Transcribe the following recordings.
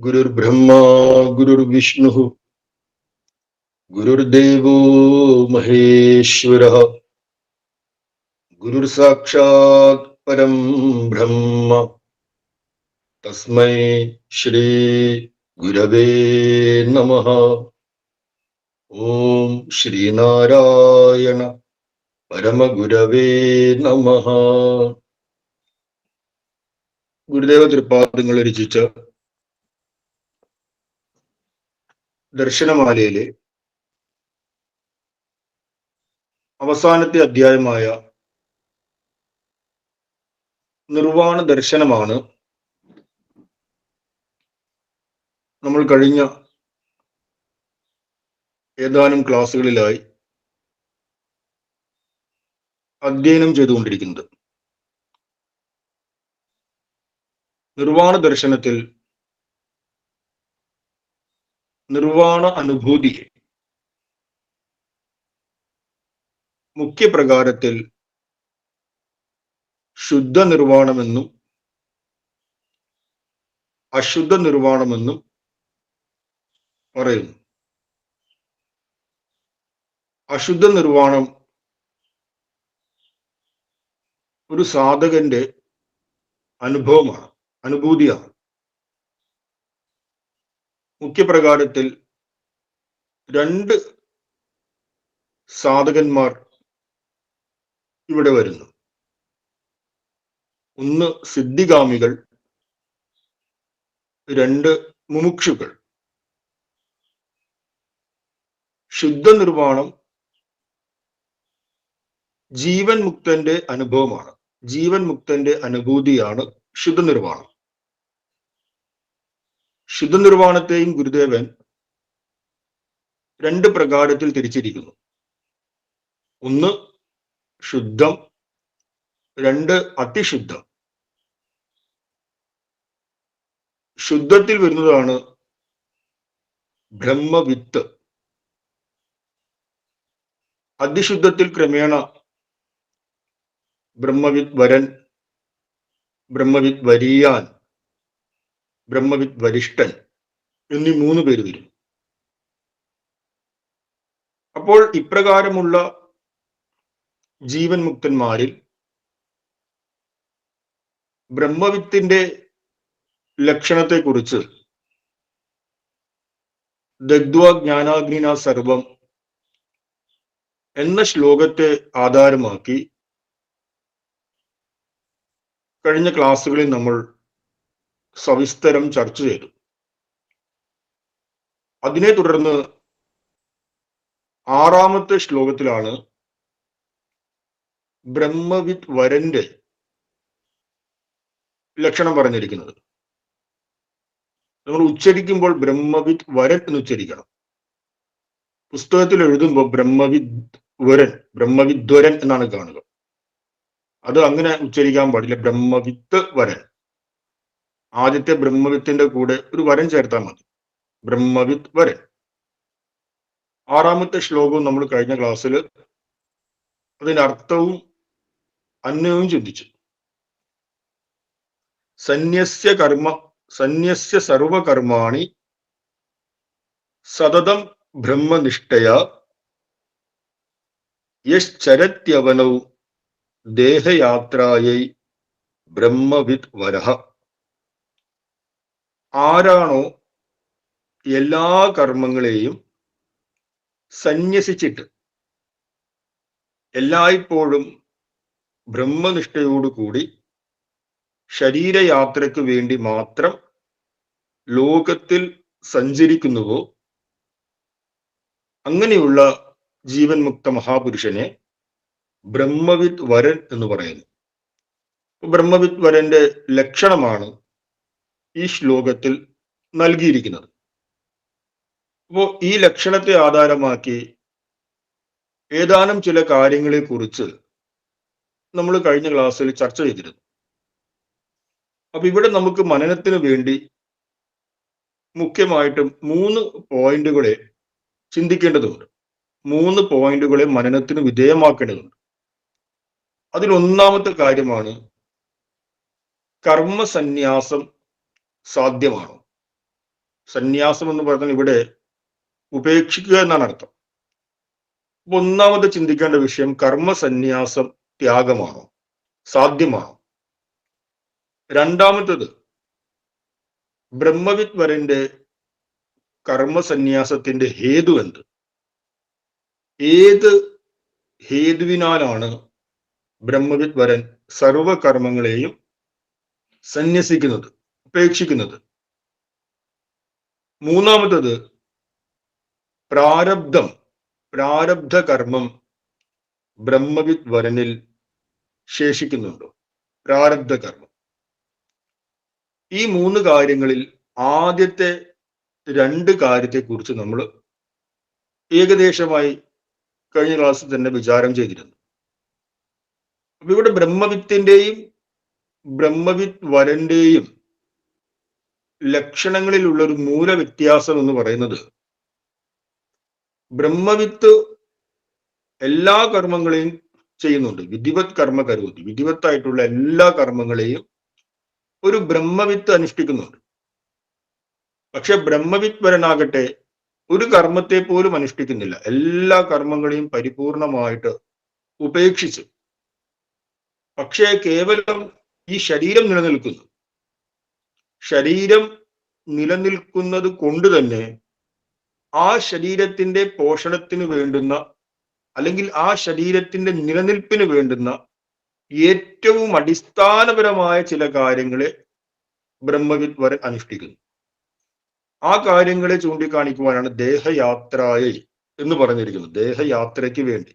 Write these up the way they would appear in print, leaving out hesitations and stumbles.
गुरुर्ब्रह्मा गुरुर्विष्णुः गुरुर्देवो महेश्वरः गुरुर्साक्षात् परं ब्रह्म तस्मै श्री गुरवे नमः। ओम श्रीनारायण परमगुरवे नमः. ഗുരുദേവ തൃപ്പാദങ്ങൾ രചിച്ച ദർശനമാലയിലെ അവസാനത്തെ അധ്യായമായ നിർവാണ ദർശനമാണ് നമ്മൾ കഴിഞ്ഞ ഏതാനും ക്ലാസ്സുകളിലായി അധ്യയനം ചെയ്തുകൊണ്ടിരിക്കുന്നത്. നിർവാണ ദർശനത്തിൽ നിർവാണ അനുഭൂതിയെ മുഖ്യപ്രകാരത്തിൽ ശുദ്ധ നിർവാണമെന്നും അശുദ്ധ നിർവാണമെന്നും പറയുന്നു. അശുദ്ധ നിർവാണം ഒരു സാധകന്റെ അനുഭവമാണ്, അനുഭൂതിയാണ്. മുഖ്യപ്രകാരത്തിൽ രണ്ട് സാധകന്മാർ ഇവിടെ വരുന്നു. ഒന്ന് സിദ്ധികാമികൾ, രണ്ട് മുമുക്ഷുക്കൾ. ശുദ്ധ നിർവാണം ജീവൻ മുക്തന്റെ അനുഭവമാണ്, ജീവൻ മുക്തന്റെ അനുഭൂതിയാണ് ശുദ്ധ നിർവാണം. ശുദ്ധ നിർവാണത്തെയും ഗുരുദേവൻ രണ്ട് പ്രകാരത്തിൽ തിരിച്ചിരിക്കുന്നു. ഒന്ന് ശുദ്ധം, രണ്ട് അതിശുദ്ധം. ശുദ്ധത്തിൽ വരുന്നതാണ് ബ്രഹ്മവിത്ത്. അതിശുദ്ധത്തിൽ ക്രമേണ ബ്രഹ്മവിത് വരൻ, ബ്രഹ്മവിത് വരീയാൻ, ബ്രഹ്മവിത് വരിഷ്ഠൻ എന്നീ മൂന്ന് പേര് വരും. അപ്പോൾ ഇപ്രകാരമുള്ള ജീവൻ മുക്തന്മാരിൽ ബ്രഹ്മവിത്തിന്റെ ലക്ഷണത്തെക്കുറിച്ച് ദഗ്ധ്വാ ജ്ഞാനാഗ്നിനാ സർവം എന്ന ശ്ലോകത്തെ ആധാരമാക്കി കഴിഞ്ഞ ക്ലാസ്സുകളിൽ നമ്മൾ സവിസ്തരം ചർച്ച ചെയ്തു. അതിനെ തുടർന്ന് ആറാമത്തെ ശ്ലോകത്തിലാണ് ബ്രഹ്മവിത് വരന്റെ ലക്ഷണം പറഞ്ഞിരിക്കുന്നത്. നമ്മൾ ഉച്ചരിക്കുമ്പോൾ ബ്രഹ്മവിത് വരൻ എന്ന് ഉച്ചരിക്കണം. പുസ്തകത്തിൽ എഴുതുമ്പോൾ ബ്രഹ്മവിത് വരൻ, ബ്രഹ്മവിദ്വരൻ എന്നാണ് കാണുക. അത് അങ്ങനെ ഉച്ചരിക്കാൻ പാടില്ല. ബ്രഹ്മവിത്ത് വരൻ. ആദ്യത്തെ ബ്രഹ്മവിത്തിന്റെ കൂടെ ഒരു വരൻ ചേർത്താൽ മതി. ബ്രഹ്മവിത് വരൻ. ആറാമത്തെ ശ്ലോകവും നമ്മൾ കഴിഞ്ഞ ക്ലാസ്സിൽ അതിന്റെ അർത്ഥവും അന്വയവും ചിന്തിച്ചു. സന്യസ്യ സർവകർമാണി സതതം ബ്രഹ്മനിഷ്ഠയാ യശ്ചരത്യവനൗ ദേഹയാത്രായൈ ബ്രഹ്മവിത് വരഃ. ആരാണോ എല്ലാ കർമ്മങ്ങളെയും സന്യസിച്ചിട്ട് എല്ലായ്പ്പോഴും ബ്രഹ്മനിഷ്ഠയോടുകൂടി ശരീരയാത്രയ്ക്ക് വേണ്ടി മാത്രം ലോകത്തിൽ സഞ്ചരിക്കുന്നുവോ അങ്ങനെയുള്ള ജീവൻ മുക്ത മഹാപുരുഷനെ ബ്രഹ്മവിത് വരൻ എന്ന് പറയുന്നു. ബ്രഹ്മവിത് വരന്റെ ലക്ഷണമാണ് ഈ ശ്ലോകത്തിൽ നൽകിയിരിക്കുന്നത്. അപ്പോൾ ഈ ലക്ഷണത്തെ ആധാരമാക്കി ഏതാനും ചില കാര്യങ്ങളെ കുറിച്ച് നമ്മൾ കഴിഞ്ഞ ക്ലാസ്സിൽ ചർച്ച ചെയ്തിരുന്നു. അപ്പൊ ഇവിടെ നമുക്ക് മനനത്തിന് വേണ്ടി മുഖ്യമായിട്ടും 3 പോയിന്റുകളെ ചിന്തിക്കേണ്ടതുണ്ട്. 3 പോയിന്റുകളെ മനനത്തിന് വിധേയമാക്കേണ്ടതുണ്ട്. അതിൽ ഒന്നാമത്തെ കാര്യമാണ് കർമ്മസന്യാസം സാധ്യമാണോ? സന്യാസം എന്ന് പറഞ്ഞാൽ ഇവിടെ ഉപേക്ഷിക്കുക എന്നാണ് അർത്ഥം. അപ്പൊ ഒന്നാമത് ചിന്തിക്കേണ്ട വിഷയം, കർമ്മസന്യാസം ത്യാഗമാണോ, സാധ്യമാണോ? രണ്ടാമത്തത്, ബ്രഹ്മവിദ് വരന്റെ കർമ്മസന്യാസത്തിന്റെ ഹേതു എന്ത്? ഏത് ഹേതുവിനാലാണ് ബ്രഹ്മവിദ് വരൻ സർവകർമ്മങ്ങളെയും സന്യസിക്കുന്നത്, ഉപേക്ഷിക്കുന്നത്? മൂന്നാമത്തത്, പ്രാരബ്ധ കർമ്മം ബ്രഹ്മവിദ് വരനിൽ ശേഷിക്കുന്നുണ്ടോ? പ്രാരബ്ധ കർമ്മം. ഈ മൂന്ന് കാര്യങ്ങളിൽ ആദ്യത്തെ രണ്ട് കാര്യത്തെക്കുറിച്ച് നമ്മൾ ഏകദേശമായി കഴിഞ്ഞ ക്ലാസ്സിൽ തന്നെ വിചാരം ചെയ്തിരുന്നു. അപ്പൊ ഇവിടെ ബ്രഹ്മവിത്തിന്റെയും ബ്രഹ്മവിത്ത് വരന്റെയും ലക്ഷണങ്ങളിലുള്ള ഒരു മൂല വ്യത്യാസം എന്ന് പറയുന്നത്, ബ്രഹ്മവിത്ത് എല്ലാ കർമ്മങ്ങളെയും ചെയ്യുന്നുണ്ട്. വിധിവത് കർമ്മ കരോതി, വിധിവത്തായിട്ടുള്ള എല്ലാ കർമ്മങ്ങളെയും ഒരു ബ്രഹ്മവിത്ത് അനുഷ്ഠിക്കുന്നുണ്ട്. പക്ഷെ ബ്രഹ്മവിത്ത് വരനാകട്ടെ ഒരു കർമ്മത്തെ പോലും അനുഷ്ഠിക്കുന്നില്ല. എല്ലാ കർമ്മങ്ങളെയും പരിപൂർണമായിട്ട് ഉപേക്ഷിച്ച്, പക്ഷേ കേവലം ഈ ശരീരം നിലനിൽക്കുന്നു. ശരീരം നിലനിൽക്കുന്നത് കൊണ്ട് തന്നെ ആ ശരീരത്തിന്റെ പോഷണത്തിന് വേണ്ടുന്ന, അല്ലെങ്കിൽ ആ ശരീരത്തിന്റെ നിലനിൽപ്പിന് വേണ്ടുന്ന ഏറ്റവും അടിസ്ഥാനപരമായ ചില കാര്യങ്ങളെ ബ്രഹ്മവിദ് വരൻ അനുഷ്ഠിക്കുന്നു. ആ കാര്യങ്ങളെ ചൂണ്ടിക്കാണിക്കുവാനാണ് ദേഹയാത്രായി എന്ന് പറഞ്ഞിരിക്കുന്നത്. ദേഹയാത്രയ്ക്ക് വേണ്ടി.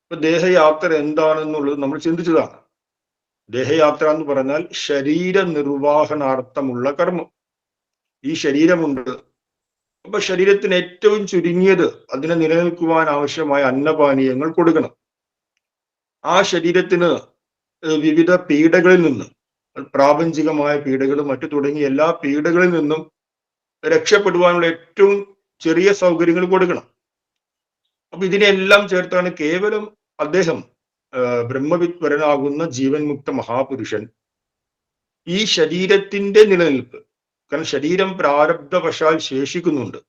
അപ്പൊ ദേഹയാത്ര എന്താണെന്നുള്ളത് നമ്മൾ ചിന്തിച്ചതാണ്. ദേഹയാത്ര എന്ന് പറഞ്ഞാൽ ശരീര നിർവാഹനാർത്ഥമുള്ള കർമ്മം. ഈ ശരീരമുണ്ട്, അപ്പൊ ശരീരത്തിന് ഏറ്റവും ചുരുങ്ങിയത് അതിനെ നിലനിൽക്കുവാൻ ആവശ്യമായ അന്നപാനീയങ്ങൾ കൊടുക്കണം. ആ ശരീരത്തിന് വിവിധ പീഡകളിൽ നിന്ന്, പ്രാപഞ്ചികമായ പീഡകളും മറ്റു തുടങ്ങിയ എല്ലാ പീഡകളിൽ നിന്നും രക്ഷപ്പെടുവാനുള്ള ഏറ്റവും ചെറിയ സൗകര്യങ്ങൾ കൊടുക്കണം. അപ്പൊ ഇതിനെല്ലാം ചേർത്താണ് കേവലം അദ്ദേഹം, ബ്രഹ്മവിത്ത് വരനാകുന്ന ജീവൻ മുക്ത മഹാപുരുഷൻ, ഈ ശരീരത്തിന്റെ നിലനിൽപ്പ്, കാരണം ശരീരം പ്രാരബ്ധവശാൽ ശേഷിക്കുന്നുണ്ട്.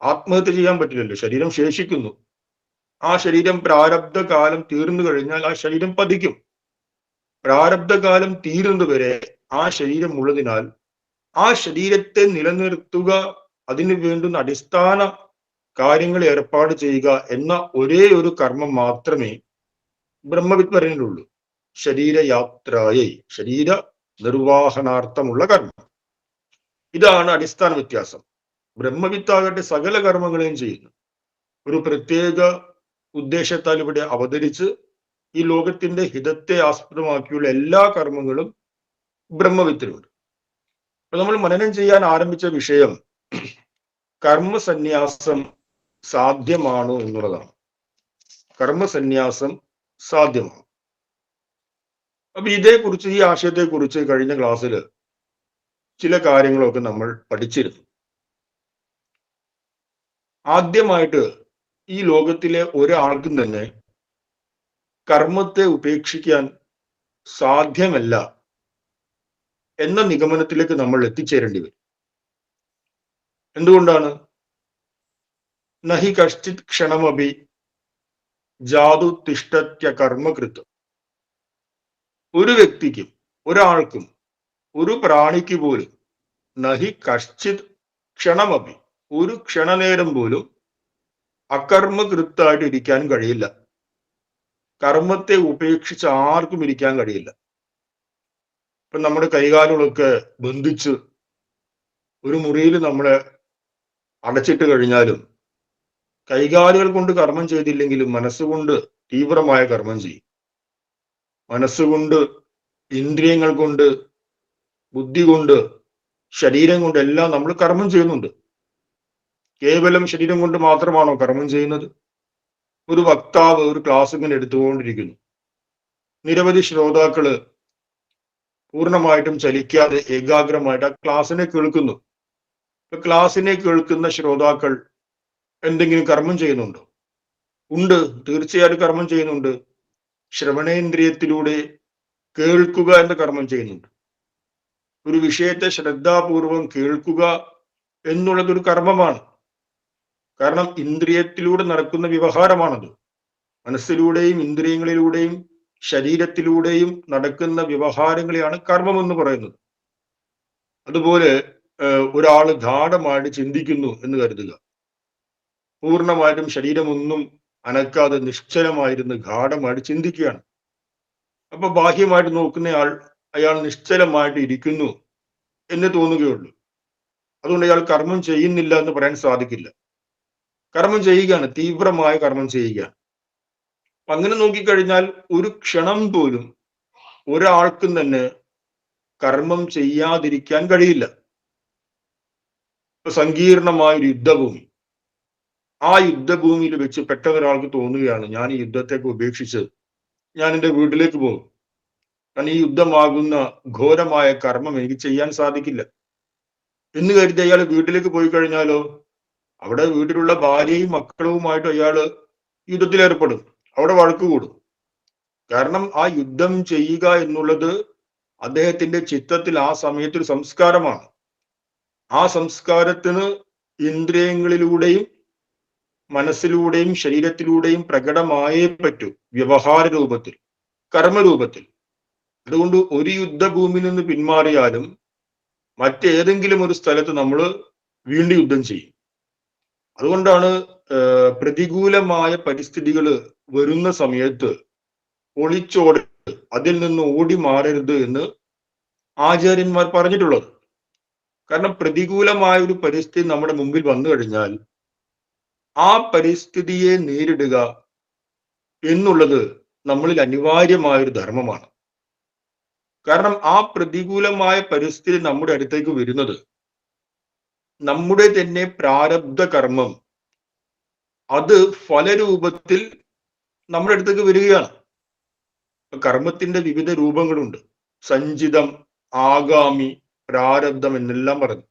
ആത്മഹത്യ ചെയ്യാൻ പറ്റില്ലല്ലോ, ശരീരം ശേഷിക്കുന്നു. ആ ശരീരം പ്രാരബ്ധ കാലം തീർന്നു കഴിഞ്ഞാൽ ആ ശരീരം പതിക്കും. പ്രാരബ്ധ കാലം തീരുന്നതുവരെ ആ ശരീരം ഉള്ളതിനാൽ ആ ശരീരത്തെ നിലനിർത്തുക, അതിനു വേണ്ടുന്ന അടിസ്ഥാന കാര്യങ്ങൾ ഏർപ്പാട് ചെയ്യുക എന്ന ഒരേ ഒരു കർമ്മം മാത്രമേ ബ്രഹ്മവിത്ത് വരനിലുള്ളൂ. ശരീരയാത്രയായി, ശരീര നിർവാഹനാർത്ഥമുള്ള കർമ്മം. ഇതാണ് അടിസ്ഥാന വ്യത്യാസം. ബ്രഹ്മവിത്താകട്ടെ സകല കർമ്മങ്ങളെയും ചെയ്യുന്നു. ഒരു പ്രത്യേക ഉദ്ദേശത്താൽ ഇവിടെ അവതരിച്ച് ഈ ലോകത്തിന്റെ ഹിതത്തെ ആസ്പദമാക്കിയുള്ള എല്ലാ കർമ്മങ്ങളും ബ്രഹ്മവിത്തിലുണ്ട്. അപ്പൊ നമ്മൾ മനനം ചെയ്യാൻ ആരംഭിച്ച വിഷയം കർമ്മസന്യാസം സാധ്യമാണോ എന്നുള്ളതാണ്. കർമ്മസന്യാസം സാധ്യമാണ്. അപ്പൊ ഇതേക്കുറിച്ച്, ഈ ആശയത്തെക്കുറിച്ച് കഴിഞ്ഞ ക്ലാസ്സിൽ ചില കാര്യങ്ങളൊക്കെ നമ്മൾ പഠിച്ചിരുന്നു. ആദ്യമായിട്ട് ഈ ലോകത്തിലെ ഒരാൾക്കും തന്നെ കർമ്മത്തെ ഉപേക്ഷിക്കാൻ സാധ്യമല്ല എന്ന നിഗമനത്തിലേക്ക് നമ്മൾ എത്തിച്ചേരേണ്ടി വരും. എന്തുകൊണ്ടാണ്? നഹി കശ്ചിത് ക്ഷണമപി ജാതു തിഷ്ഠത്യ കർമ്മകൃത്വം. ഒരു വ്യക്തിക്കും, ഒരാൾക്കും, ഒരു പ്രാണിക്ക് പോലും നഹി കശ്ചിത് ക്ഷണമപി, ഒരു ക്ഷണനേരം പോലും അകർമ്മകൃത്തായിട്ട് ഇരിക്കാൻ കഴിയില്ല. കർമ്മത്തെ ഉപേക്ഷിച്ച് ആർക്കും ഇരിക്കാൻ കഴിയില്ല. ഇപ്പൊ നമ്മുടെ കൈകാലുകളൊക്കെ ബന്ധിച്ച് ഒരു മുറിയിൽ നമ്മളെ അടച്ചിട്ട് കഴിഞ്ഞാലും കൈകാലുകൾ കൊണ്ട് കർമ്മം ചെയ്തില്ലെങ്കിലും മനസ്സുകൊണ്ട് തീവ്രമായ കർമ്മം ചെയ്യും. മനസ്സുകൊണ്ട്, ഇന്ദ്രിയങ്ങൾ കൊണ്ട്, ബുദ്ധി കൊണ്ട്, ശരീരം കൊണ്ട് എല്ലാം നമ്മൾ കർമ്മം ചെയ്യുന്നുണ്ട്. കേവലം ശരീരം കൊണ്ട് മാത്രമാണോ കർമ്മം ചെയ്യുന്നത്? ഒരു വക്താവ് ഒരു ക്ലാസ് ഇങ്ങനെ എടുത്തുകൊണ്ടിരിക്കുന്നു. നിരവധി ശ്രോതാക്കള് പൂർണ്ണമായിട്ടും ചലിക്കാതെ ഏകാഗ്രമായിട്ട് ആ ക്ലാസ്സിനെ കേൾക്കുന്നു. ക്ലാസ്സിനെ കേൾക്കുന്ന ശ്രോതാക്കൾ എന്തെങ്കിലും കർമ്മം ചെയ്യുന്നുണ്ടോ? ഉണ്ട്, തീർച്ചയായിട്ടും കർമ്മം ചെയ്യുന്നുണ്ട്. ശ്രവണേന്ദ്രിയത്തിലൂടെ കേൾക്കുക എന്ന കർമ്മം ചെയ്യുന്നുണ്ട്. ഒരു വിഷയത്തെ ശ്രദ്ധാപൂർവം കേൾക്കുക എന്നുള്ളത് ഒരു കർമ്മമാണ്. കാരണം ഇന്ദ്രിയത്തിലൂടെ നടക്കുന്ന വ്യവഹാരമാണത്. മനസ്സിലൂടെയും ഇന്ദ്രിയങ്ങളിലൂടെയും ശരീരത്തിലൂടെയും നടക്കുന്ന വ്യവഹാരങ്ങളെയാണ് കർമ്മം എന്ന് പറയുന്നത്. അതുപോലെ ഒരാൾ ഗാഢമായിട്ട് ചിന്തിക്കുന്നു എന്ന് കരുതുക. പൂർണ്ണമായിട്ടും ശരീരമൊന്നും അനക്കാതെ നിശ്ചലമായിരുന്ന് ഗാഢമായിട്ട് ചിന്തിക്കുകയാണ്. അപ്പൊ ബാഹ്യമായിട്ട് നോക്കുന്നയാൾ അയാൾ നിശ്ചലമായിട്ട് ഇരിക്കുന്നു എന്ന് തോന്നുകയുള്ളൂ. അതുകൊണ്ട് അയാൾ കർമ്മം ചെയ്യുന്നില്ല എന്ന് പറയാൻ സാധിക്കില്ല. കർമ്മം ചെയ്യുകയാണ്, തീവ്രമായ കർമ്മം ചെയ്യുകയാണ്. അങ്ങനെ നോക്കിക്കഴിഞ്ഞാൽ ഒരു ക്ഷണം പോലും ഒരാൾക്കും തന്നെ കർമ്മം ചെയ്യാതിരിക്കാൻ കഴിയില്ല. ഇപ്പൊ സങ്കീർണമായ ഒരു യുദ്ധഭൂമി, ആ യുദ്ധഭൂമിയിൽ വെച്ച് പെട്ടെന്ന് ഒരാൾക്ക് തോന്നുകയാണ്, ഞാൻ ഈ യുദ്ധത്തേക്ക് ഉപേക്ഷിച്ച് ഞാൻ എൻ്റെ വീട്ടിലേക്ക് പോകും. കാരണം ഈ യുദ്ധമാകുന്ന ഘോരമായ കർമ്മം എനിക്ക് ചെയ്യാൻ സാധിക്കില്ല എന്ന് കരുതി അയാൾ വീട്ടിലേക്ക് പോയി കഴിഞ്ഞാലോ, അവിടെ വീട്ടിലുള്ള ഭാര്യയും മക്കളുമായിട്ട് അയാൾ യുദ്ധത്തിൽ ഏർപ്പെടും, അവിടെ വഴക്ക് കൂടും. കാരണം ആ യുദ്ധം ചെയ്യുക എന്നുള്ളത് അദ്ദേഹത്തിന്റെ ചിത്തത്തിൽ ആ സമയത്ത് ഒരു സംസ്കാരമാണ്. ആ സംസ്കാരത്തിന് ഇന്ദ്രിയങ്ങളിലൂടെയും മനസ്സിലൂടെയും ശരീരത്തിലൂടെയും പ്രകടമായേ പറ്റൂ, വ്യവഹാര രൂപത്തിൽ, കർമ്മരൂപത്തിൽ. അതുകൊണ്ട് ഒരു യുദ്ധഭൂമിയിൽ നിന്ന് പിന്മാറിയാലും മറ്റേതെങ്കിലും ഒരു സ്ഥലത്ത് നമ്മൾ വീണ്ടും യുദ്ധം ചെയ്യും. അതുകൊണ്ടാണ് പ്രതികൂലമായ പരിസ്ഥിതികൾ വരുന്ന സമയത്ത് ഒളിച്ചോടരുത്, അതിൽ നിന്ന് ഓടി മാറരുത് എന്ന് ആചാര്യന്മാർ പറഞ്ഞിട്ടുള്ളത്. കാരണം പ്രതികൂലമായ ഒരു പരിസ്ഥിതി നമ്മുടെ മുമ്പിൽ വന്നു കഴിഞ്ഞാൽ ആ പരിസ്ഥിതിയെ നേരിടുക എന്നുള്ളത് നമ്മളിൽ അനിവാര്യമായ ഒരു ധർമ്മമാണ്. കാരണം ആ പ്രതികൂലമായ പരിസ്ഥിതി നമ്മുടെ അടുത്തേക്ക് വരുന്നത് നമ്മുടെ തന്നെ പ്രാരബ്ധ കർമ്മം അത് ഫലരൂപത്തിൽ നമ്മുടെ അടുത്തേക്ക് വരികയാണ്. കർമ്മത്തിന്റെ വിവിധ രൂപങ്ങളുണ്ട്. സഞ്ചിതം, ആഗാമി, പ്രാരബ്ധം എന്നെല്ലാം പറഞ്ഞു.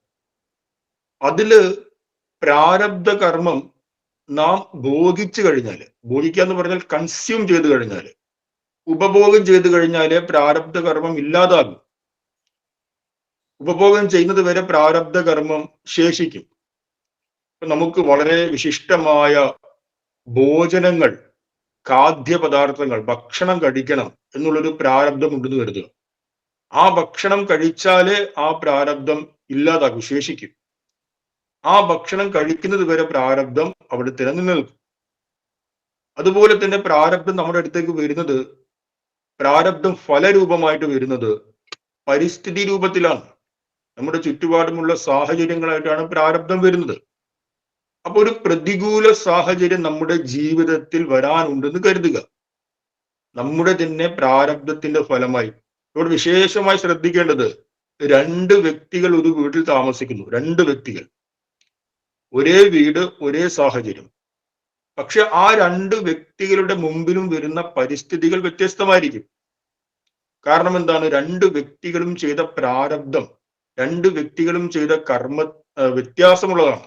അതില് പ്രാരബ്ധ കർമ്മം നാം ഭോഗിച്ചു കഴിഞ്ഞാൽ, ഭോഗിക്കുക എന്ന് പറഞ്ഞാൽ കൺസ്യൂം ചെയ്തു കഴിഞ്ഞാൽ, ഉപഭോഗം ചെയ്തു കഴിഞ്ഞാല് പ്രാരബ്ധ കർമ്മം ഇല്ലാതാകും. ഉപഭോഗം ചെയ്യുന്നത് വരെ പ്രാരബ്ധ കർമ്മം ശേഷിക്കും. നമുക്ക് വളരെ വിശിഷ്ടമായ ഭോജനങ്ങൾ, ഖാദ്യപദാർത്ഥങ്ങൾ, ഭക്ഷണം കഴിക്കണം എന്നുള്ളൊരു പ്രാരബ്ധം ഉണ്ടെന്ന് കരുതുക. ആ ഭക്ഷണം കഴിച്ചാലേ ആ പ്രാരബ്ധം ഇല്ലാതാകും, ശേഷിക്കും. ആ ഭക്ഷണം കഴിക്കുന്നത് വരെ പ്രാരബ്ധം അവിടെ തന്നെ നിലനിൽക്കും. അതുപോലെ തന്നെ പ്രാരബ്ധം നമ്മുടെ അടുത്തേക്ക് വരുന്നത്, പ്രാരബ്ധം ഫലരൂപമായിട്ട് വരുന്നത് പരിസ്ഥിതി രൂപത്തിലാണ്. നമ്മുടെ ചുറ്റുപാടുമുള്ള സാഹചര്യങ്ങളായിട്ടാണ് പ്രാരബ്ധം വരുന്നത്. അപ്പൊ ഒരു പ്രതികൂല സാഹചര്യം നമ്മുടെ ജീവിതത്തിൽ വരാനുണ്ടെന്ന് കരുതുക. നമ്മുടെ തന്നെ പ്രാരബ്ധത്തിന്റെ ഫലമായി. ഇവിടെ വിശേഷമായി ശ്രദ്ധിക്കേണ്ടത്, രണ്ട് വ്യക്തികൾ ഒരു വീട്ടിൽ താമസിക്കുന്നു, രണ്ട് വ്യക്തികൾ, ഒരേ വീട്, ഒരേ സാഹചര്യം. പക്ഷെ ആ രണ്ട് വ്യക്തികളുടെ മുമ്പിലും വരുന്ന പരിസ്ഥിതികൾ വ്യത്യസ്തമായിരിക്കും. കാരണം എന്താണ്? രണ്ട് വ്യക്തികളും ചെയ്ത പ്രാരബ്ധം, രണ്ട് വ്യക്തികളും ചെയ്ത കർമ്മ വ്യത്യാസമുള്ളതാണ്.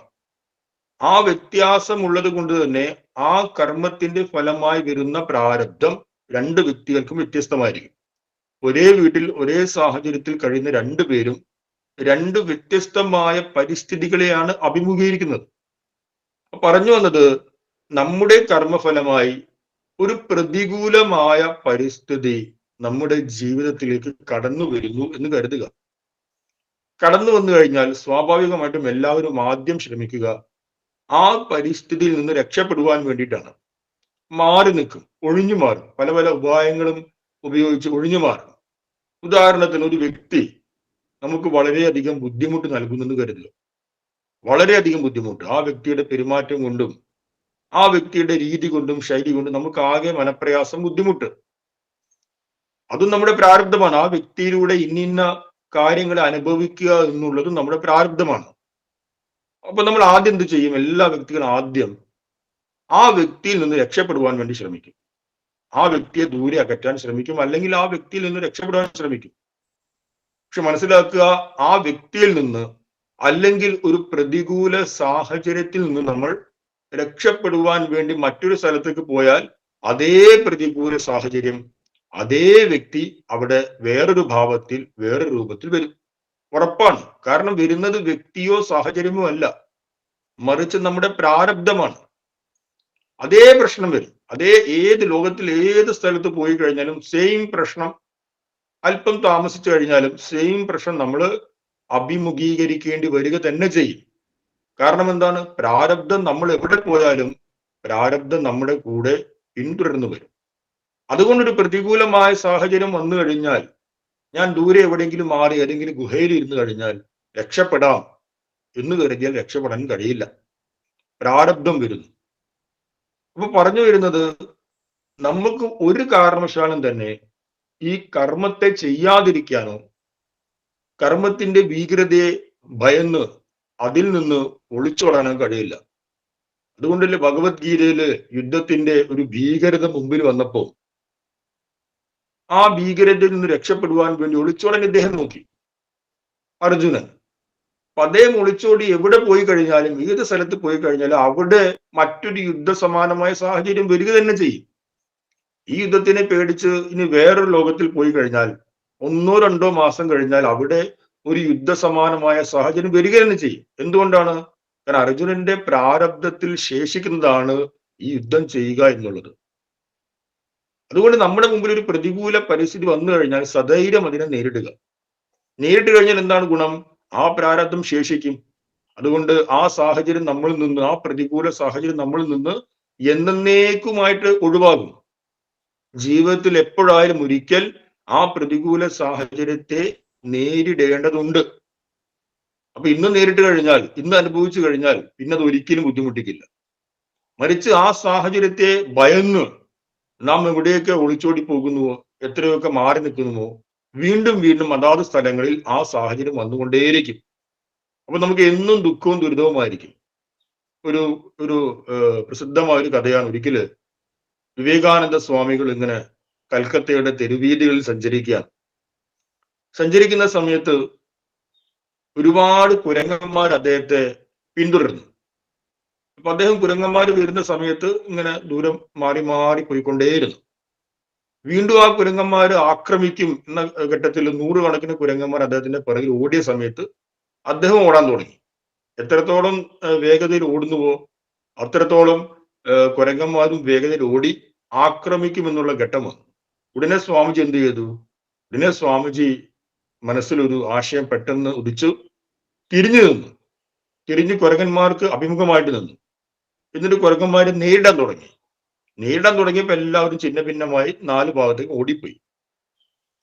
ആ വ്യത്യാസമുള്ളത് കൊണ്ട് തന്നെ ആ കർമ്മത്തിന്റെ ഫലമായി വരുന്ന പ്രാരബ്ധം രണ്ട് വ്യക്തികൾക്കും വ്യത്യസ്തമായിരിക്കും. ഒരേ വീട്ടിൽ ഒരേ സാഹചര്യത്തിൽ കഴിയുന്ന രണ്ടുപേരും രണ്ട് വ്യത്യസ്തമായ പരിസ്ഥിതികളെയാണ് അഭിമുഖീകരിക്കുന്നത്. പറഞ്ഞു വന്നത്, നമ്മുടെ കർമ്മഫലമായി ഒരു പ്രതികൂലമായ പരിസ്ഥിതി നമ്മുടെ ജീവിതത്തിലേക്ക് കടന്നു വരുന്നു എന്ന് കരുതുക. കടന്നു വന്നു കഴിഞ്ഞാൽ സ്വാഭാവികമായിട്ടും എല്ലാവരും ആദ്യം ശ്രമിക്കുക ആ പരിസ്ഥിതിയിൽ നിന്ന് രക്ഷപ്പെടുവാൻ വേണ്ടിയിട്ടാണ്. മാറി നിൽക്കും, ഒഴിഞ്ഞു മാറും, പല പല ഉപായങ്ങളും ഉപയോഗിച്ച് ഒഴിഞ്ഞു മാറും. ഉദാഹരണത്തിന്, ഒരു വ്യക്തി നമുക്ക് വളരെയധികം ബുദ്ധിമുട്ട് നൽകുന്നെന്ന് കരുതുക. വളരെയധികം ബുദ്ധിമുട്ട്, ആ വ്യക്തിയുടെ പെരുമാറ്റം കൊണ്ടും ആ വ്യക്തിയുടെ രീതി കൊണ്ടും ശൈലി കൊണ്ടും നമുക്ക് ആകെ മനപ്രയാസം, ബുദ്ധിമുട്ട്. അതും നമ്മുടെ പ്രാരബ്ധമാണ്. ആ വ്യക്തിയിലൂടെ ഇന്നിന്ന കാര്യങ്ങൾ അനുഭവിക്കുക എന്നുള്ളതും നമ്മുടെ പ്രാരബ്ധമാണ്. അപ്പൊ നമ്മൾ ആദ്യം എന്ത് ചെയ്യും? എല്ലാ വ്യക്തികളും ആദ്യം ആ വ്യക്തിയിൽ നിന്ന് രക്ഷപ്പെടുവാൻ വേണ്ടി ശ്രമിക്കും. ആ വ്യക്തിയെ ദൂരെ അകറ്റാൻ ശ്രമിക്കും, അല്ലെങ്കിൽ ആ വ്യക്തിയിൽ നിന്ന് രക്ഷപ്പെടാൻ ശ്രമിക്കും. പക്ഷെ മനസ്സിലാക്കുക, ആ വ്യക്തിയിൽ നിന്ന് അല്ലെങ്കിൽ ഒരു പ്രതികൂല സാഹചര്യത്തിൽ നിന്ന് നമ്മൾ രക്ഷപ്പെടുവാൻ വേണ്ടി മറ്റൊരു സ്ഥലത്തേക്ക് പോയാൽ അതേ പ്രതികൂല സാഹചര്യം, അതേ വ്യക്തി അവിടെ വേറൊരു ഭാവത്തിൽ, വേറൊരു രൂപത്തിൽ വരും. ഉറപ്പാണ്. കാരണം വരുന്നത് വ്യക്തിയോ സാഹചര്യമോ അല്ല, മറിച്ച് നമ്മുടെ പ്രാരബ്ധമാണ്. അതേ പ്രശ്നം വരും. ഏത് ലോകത്തിൽ ഏത് സ്ഥലത്ത് പോയി കഴിഞ്ഞാലും സെയിം പ്രശ്നം, അല്പം താമസിച്ചു കഴിഞ്ഞാലും സെയിം പ്രശ്നം നമ്മൾ അഭിമുഖീകരിക്കേണ്ടി വരിക തന്നെ ചെയ്യും. കാരണം എന്താണ്? പ്രാരബ്ധം നമ്മൾ എവിടെ പോയാലും പ്രാരബ്ധം നമ്മുടെ കൂടെ പിന്തുടർന്നു വരും. അതുകൊണ്ടൊരു പ്രതികൂലമായ സാഹചര്യം വന്നു കഴിഞ്ഞാൽ, ഞാൻ ദൂരെ എവിടെയെങ്കിലും മാറി ഏതെങ്കിലും ഗുഹയിൽ ഇരുന്ന് കഴിഞ്ഞാൽ രക്ഷപ്പെടാം എന്ന് കരുതിയാൽ രക്ഷപ്പെടാൻ കഴിയില്ല. പ്രാരബ്ധം വരുന്നു. അപ്പൊ പറഞ്ഞു വരുന്നത്, നമുക്ക് ഒരു കാരണവശാലും തന്നെ ഈ കർമ്മത്തെ ചെയ്യാതിരിക്കാനോ കർമ്മത്തിന്റെ ഭീകരതയെ ഭയന്ന് അതിൽ നിന്ന് ഒളിച്ചോടാനോ കഴിയില്ല. അതുകൊണ്ടല്ലേ ഭഗവത്ഗീതയില് യുദ്ധത്തിന്റെ ഒരു ഭീകരത മുമ്പിൽ വന്നപ്പോ ആ ഭീകരതയിൽ നിന്ന് രക്ഷപ്പെടുവാൻ വേണ്ടി ഒളിച്ചോടാൻ ഇദ്ദേഹം നോക്കി, അർജുനൻ. അപ്പൊ അദ്ദേഹം ഒളിച്ചോടി എവിടെ പോയി കഴിഞ്ഞാലും, ഏത് സ്ഥലത്ത് പോയി കഴിഞ്ഞാലും അവിടെ മറ്റൊരു യുദ്ധസമാനമായ സാഹചര്യം വരിക തന്നെ ചെയ്യും. ഈ യുദ്ധത്തിനെ പേടിച്ച് ഇനി വേറൊരു ലോകത്തിൽ പോയി കഴിഞ്ഞാൽ 1-2 മാസം കഴിഞ്ഞാൽ അവിടെ ഒരു യുദ്ധസമാനമായ സാഹചര്യം വരിക തന്നെ ചെയ്യും. എന്തുകൊണ്ടാണ്? കാരണം അർജുനന്റെ പ്രാരബ്ധത്തിൽ ശേഷിക്കുന്നതാണ് ഈ യുദ്ധം ചെയ്യുക എന്നുള്ളത്. അതുകൊണ്ട് നമ്മുടെ മുമ്പിൽ ഒരു പ്രതികൂല പരിസ്ഥിതി വന്നു കഴിഞ്ഞാൽ സധൈര്യം അതിനെ നേരിടുക. നേരിട്ട് കഴിഞ്ഞാൽ എന്താണ് ഗുണം? ആ പ്രാരബ്ധം ശേഷിക്കും. അതുകൊണ്ട് ആ സാഹചര്യം നമ്മളിൽ നിന്ന്, ആ പ്രതികൂല സാഹചര്യം നമ്മളിൽ നിന്ന് എന്നേക്കുമായിട്ട് ഒഴിവാകും. ജീവിതത്തിൽ എപ്പോഴായാലും ഒരിക്കൽ ആ പ്രതികൂല സാഹചര്യത്തെ നേരിടേണ്ടതുണ്ട്. അപ്പൊ ഇന്ന് നേരിട്ട് കഴിഞ്ഞാൽ, ഇന്ന് അനുഭവിച്ചു കഴിഞ്ഞാൽ പിന്നെ അത് ഒരിക്കലും ബുദ്ധിമുട്ടിക്കില്ല. മറിച്ച് ആ സാഹചര്യത്തെ ഭയന്ന് നാം എവിടെയൊക്കെ ഒളിച്ചോടി പോകുന്നുവോ, എത്രയൊക്കെ മാറി നിൽക്കുന്നുവോ, വീണ്ടും വീണ്ടും അതാത് സ്ഥലങ്ങളിൽ ആ സാഹചര്യം വന്നുകൊണ്ടേയിരിക്കും. അപ്പൊ നമുക്ക് എന്നും ദുഃഖവും ദുരിതവുമായിരിക്കും. ഒരു ഒരു പ്രസിദ്ധമായ ഒരു കഥയാണ്. ഒരിക്കല് വിവേകാനന്ദ സ്വാമികൾ ഇങ്ങനെ കൽക്കത്തയുടെ തെരുവീതികളിൽ സഞ്ചരിക്കുന്ന സമയത്ത് ഒരുപാട് കുരങ്ങന്മാർ അദ്ദേഹത്തെ പിന്തുടർന്നു. അപ്പൊ അദ്ദേഹം കുരങ്ങന്മാർ വരുന്ന സമയത്ത് ഇങ്ങനെ ദൂരം മാറി മാറി പോയിക്കൊണ്ടേയിരുന്നു. വീണ്ടും ആ കുരങ്ങന്മാർ ആക്രമിക്കും എന്ന ഘട്ടത്തിൽ 100 കണക്കിന് കുരങ്ങന്മാർ അദ്ദേഹത്തിന്റെ പിറകിൽ ഓടിയ സമയത്ത് അദ്ദേഹം ഓടാൻ തുടങ്ങി. എത്രത്തോളം വേഗതയിൽ ഓടുന്നുവോ അത്രത്തോളം കുരങ്ങന്മാരും വേഗതയിൽ ഓടി ആക്രമിക്കുമെന്നുള്ള ഘട്ടം വന്നു. ഉടനെ സ്വാമിജി എന്ത് ചെയ്തു? ഉടനെ സ്വാമിജി മനസ്സിലൊരു ആശയം പെട്ടെന്ന് ഉദിച്ചു. തിരിഞ്ഞ് കുരങ്ങന്മാർക്ക് അഭിമുഖമായിട്ട് നിന്നു. എന്നിട്ട് കുരങ്ങന്മാരെ നേരിടാൻ തുടങ്ങിയപ്പോൾ എല്ലാവരും ചിന്ന ഭിന്നമായി 4 ഭാഗത്തേക്ക് ഓടിപ്പോയി.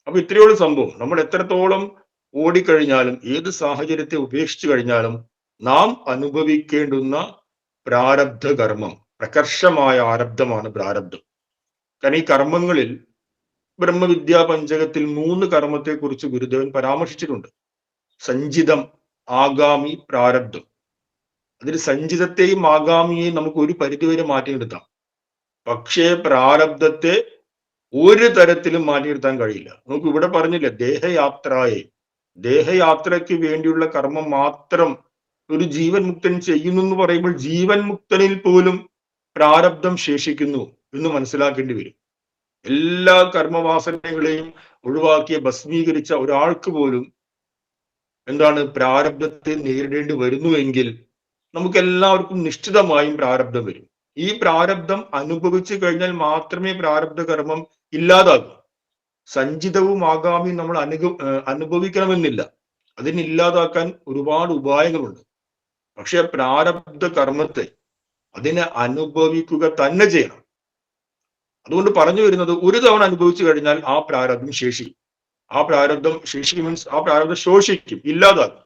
അപ്പൊ ഇത്രയുള്ള സംഭവം. നമ്മൾ എത്രത്തോളം ഓടിക്കഴിഞ്ഞാലും, ഏത് സാഹചര്യത്തെ ഉപേക്ഷിച്ചു കഴിഞ്ഞാലും നാം അനുഭവിക്കേണ്ടുന്ന പ്രാരബ്ധ കർമ്മം, പ്രകർഷമായ ആരബ്ധമാണ് പ്രാരബ്ധം. കാരണം ഈ കർമ്മങ്ങളിൽ ബ്രഹ്മവിദ്യാ പഞ്ചകത്തിൽ 3 കർമ്മത്തെ കുറിച്ച് ഗുരുദേവൻ പരാമർശിച്ചിട്ടുണ്ട്. സഞ്ചിതം, ആഗാമി, പ്രാരബ്ധം. അതിൽ സഞ്ചിതത്തെയും ആഗാമിയെയും നമുക്ക് ഒരു പരിധിവരെ മാറ്റിയെടുത്താം. പക്ഷേ പ്രാരബ്ധത്തെ ഒരു തരത്തിലും മാറ്റിയെടുത്താൻ കഴിയില്ല. നമുക്ക് ഇവിടെ പറഞ്ഞില്ല, ദേഹയാത്രയ്ക്ക് വേണ്ടിയുള്ള കർമ്മം മാത്രം ഒരു ജീവൻ മുക്തൻ ചെയ്യുന്നു എന്ന് പറയുമ്പോൾ ജീവൻ മുക്തനിൽ പോലും പ്രാരബ്ധം ശേഷിക്കുന്നു എന്ന് മനസ്സിലാക്കേണ്ടി വരും. എല്ലാ കർമ്മവാസനകളെയും ഒഴിവാക്കിയ ഭസ്മീകരിച്ച ഒരാൾക്ക് പോലും എന്താണ് പ്രാരബ്ധത്തെ നേരിടേണ്ടി വരുന്നുവെങ്കിൽ നമുക്ക് എല്ലാവർക്കും നിശ്ചിതമായും പ്രാരബ്ധം വരും. ഈ പ്രാരബ്ധം അനുഭവിച്ചു കഴിഞ്ഞാൽ മാത്രമേ പ്രാരബ്ധ കർമ്മം ഇല്ലാതാകൂ. സഞ്ചിതവും ആഗാമിയും നമ്മൾ അനുഭവിക്കണമെന്നില്ല. അതിനില്ലാതാക്കാൻ ഒരുപാട് ഉപായങ്ങളുണ്ട്. പക്ഷെ പ്രാരബ്ധ കർമ്മത്തെ അതിനെ അനുഭവിക്കുക തന്നെ ചെയ്യണം. അതുകൊണ്ട് പറഞ്ഞു വരുന്നത്, ഒരു തവണ അനുഭവിച്ചു കഴിഞ്ഞാൽ ആ പ്രാരബ്ധം ശേഷിക്കും. ആ പ്രാരബ്ധം മീൻസ് ആ പ്രാരബ്ധം ശോഷിക്കും, ഇല്ലാതാകും.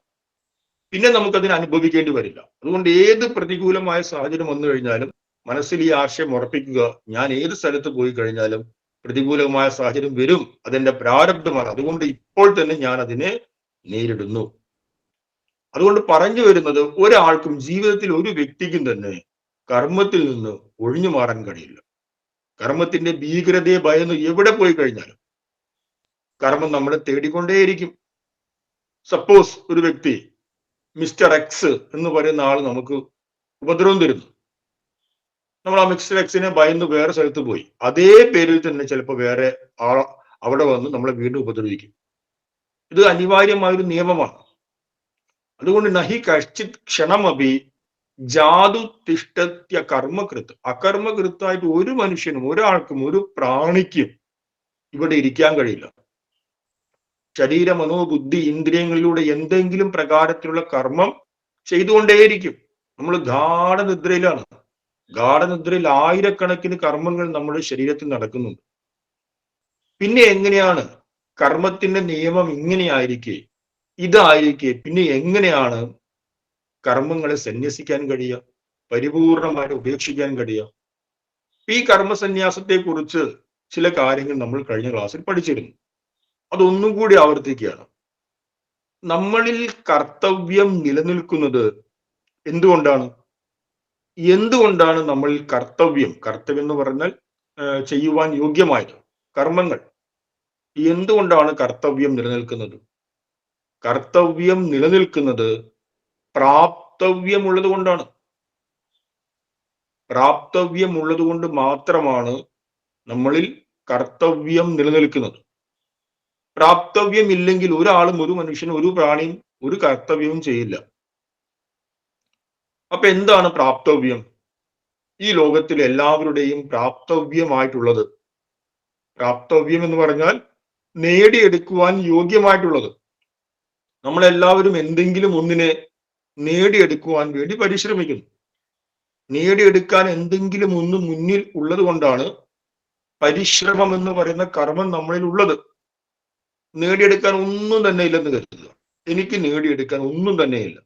പിന്നെ നമുക്കതിനെ അനുഭവിക്കേണ്ടി വരില്ല. അതുകൊണ്ട് ഏത് പ്രതികൂലമായ സാഹചര്യം വന്നു കഴിഞ്ഞാലും മനസ്സിൽ ഈ ആശയം ഉറപ്പിക്കുക, ഞാൻ ഏത് സ്ഥലത്ത് പോയി കഴിഞ്ഞാലും പ്രതികൂലമായ സാഹചര്യം വരും, അതെന്റെ പ്രാരബ്ധമാണ്. അതുകൊണ്ട് ഇപ്പോൾ തന്നെ ഞാൻ അതിനെ നേരിടുന്നു. അതുകൊണ്ട് പറഞ്ഞു വരുന്നത്, ഒരാൾക്കും ജീവിതത്തിൽ ഒരു വ്യക്തിക്കും തന്നെ കർമ്മത്തിൽ നിന്ന് ഒഴിഞ്ഞു മാറാൻ കഴിയില്ല. കർമ്മത്തിന്റെ ഭീകരതയെ ഭയന്ന് എവിടെ പോയി കഴിഞ്ഞാലും കർമ്മം നമ്മളെ തേടിക്കൊണ്ടേയിരിക്കും. സപ്പോസ് ഒരു വ്യക്തി മിസ്റ്റർ എക്സ് എന്ന് പറയുന്ന ആൾ നമുക്ക് ഉപദ്രവം തരുന്നു. നമ്മൾ ആ മിസ്റ്റർ എക്സിനെ ഭയന്ന് വേറെ സ്ഥലത്ത് പോയി, അതേ പേരിൽ തന്നെ ചിലപ്പോൾ വേറെ അവിടെ വന്ന് നമ്മളെ വീണ്ടും ഉപദ്രവിക്കും. ഇത് അനിവാര്യമായൊരു നിയമമാണ്. അതുകൊണ്ട് നഹി കശ്ചിത് ക്ഷണമപി ജാതു തിഷ്ടത്യ കർമ്മകൃത്ത്. അകർമ്മകൃത്തായിട്ട് ഒരു മനുഷ്യനും, ഒരാൾക്കും, ഒരു പ്രാണിക്കും ഇവിടെ ഇരിക്കാൻ കഴിയില്ല. ശരീര മനോബുദ്ധി ഇന്ദ്രിയങ്ങളിലൂടെ എന്തെങ്കിലും പ്രകാരത്തിലുള്ള കർമ്മം ചെയ്തുകൊണ്ടേയിരിക്കും. നമ്മൾ ഗാഠനിദ്രയിലാണ്. ഗാഠനിദ്രയിൽ ആയിരക്കണക്കിന് കർമ്മങ്ങൾ നമ്മുടെ ശരീരത്തിൽ നടക്കുന്നുണ്ട്. പിന്നെ എങ്ങനെയാണ് കർമ്മത്തിന്റെ നിയമം ഇങ്ങനെയായിരിക്കെ, ഇതായിരിക്കെ പിന്നെ എങ്ങനെയാണ് കർമ്മങ്ങളെ സന്യസിക്കാൻ കഴിയുക, പരിപൂർണമായിട്ട് ഉപേക്ഷിക്കാൻ കഴിയുക? ഈ കർമ്മസന്യാസത്തെ കുറിച്ച് ചില കാര്യങ്ങൾ നമ്മൾ കഴിഞ്ഞ ക്ലാസ്സിൽ പഠിച്ചിരുന്നു. അതൊന്നും കൂടി ആവർത്തിക്കുകയാണ്. നമ്മളിൽ കർത്തവ്യം നിലനിൽക്കുന്നത് എന്തുകൊണ്ടാണ്? എന്തുകൊണ്ടാണ് നമ്മളിൽ കർത്തവ്യം എന്ന് പറഞ്ഞാൽ ചെയ്യുവാൻ യോഗ്യമായത് കർമ്മങ്ങൾ, എന്തുകൊണ്ടാണ് കർത്തവ്യം നിലനിൽക്കുന്നത്? കർത്തവ്യം നിലനിൽക്കുന്നത് പ്രാപ്തവ്യമുള്ളത് കൊണ്ടാണ്. പ്രാപ്തവ്യമുള്ളത് കൊണ്ട് മാത്രമാണ് നമ്മളിൽ കർത്തവ്യം നിലനിൽക്കുന്നത്. പ്രാപ്തവ്യം ഇല്ലെങ്കിൽ ഒരാളും, ഒരു മനുഷ്യനും, ഒരു പ്രാണിയും ഒരു കർത്തവ്യവും ചെയ്യില്ല. അപ്പൊ എന്താണ് പ്രാപ്തവ്യം? ഈ ലോകത്തിൽ എല്ലാവരുടെയും പ്രാപ്തവ്യമായിട്ടുള്ളത്, പ്രാപ്തവ്യം എന്ന് പറഞ്ഞാൽ നേടിയെടുക്കുവാൻ യോഗ്യമായിട്ടുള്ളത്. നമ്മളെല്ലാവരും എന്തെങ്കിലും ഒന്നിനെ നേടിയെടുക്കുവാൻ വേണ്ടി പരിശ്രമിക്കുന്നു. നേടിയെടുക്കാൻ എന്തെങ്കിലും ഒന്ന് മുന്നിൽ ഉള്ളത് കൊണ്ടാണ് പരിശ്രമം എന്ന് പറയുന്ന കർമ്മം നമ്മളിൽ ഉള്ളത്. നേടിയെടുക്കാൻ ഒന്നും തന്നെ ഇല്ലെന്ന് കരുതുക. എനിക്ക് നേടിയെടുക്കാൻ ഒന്നും തന്നെയില്ല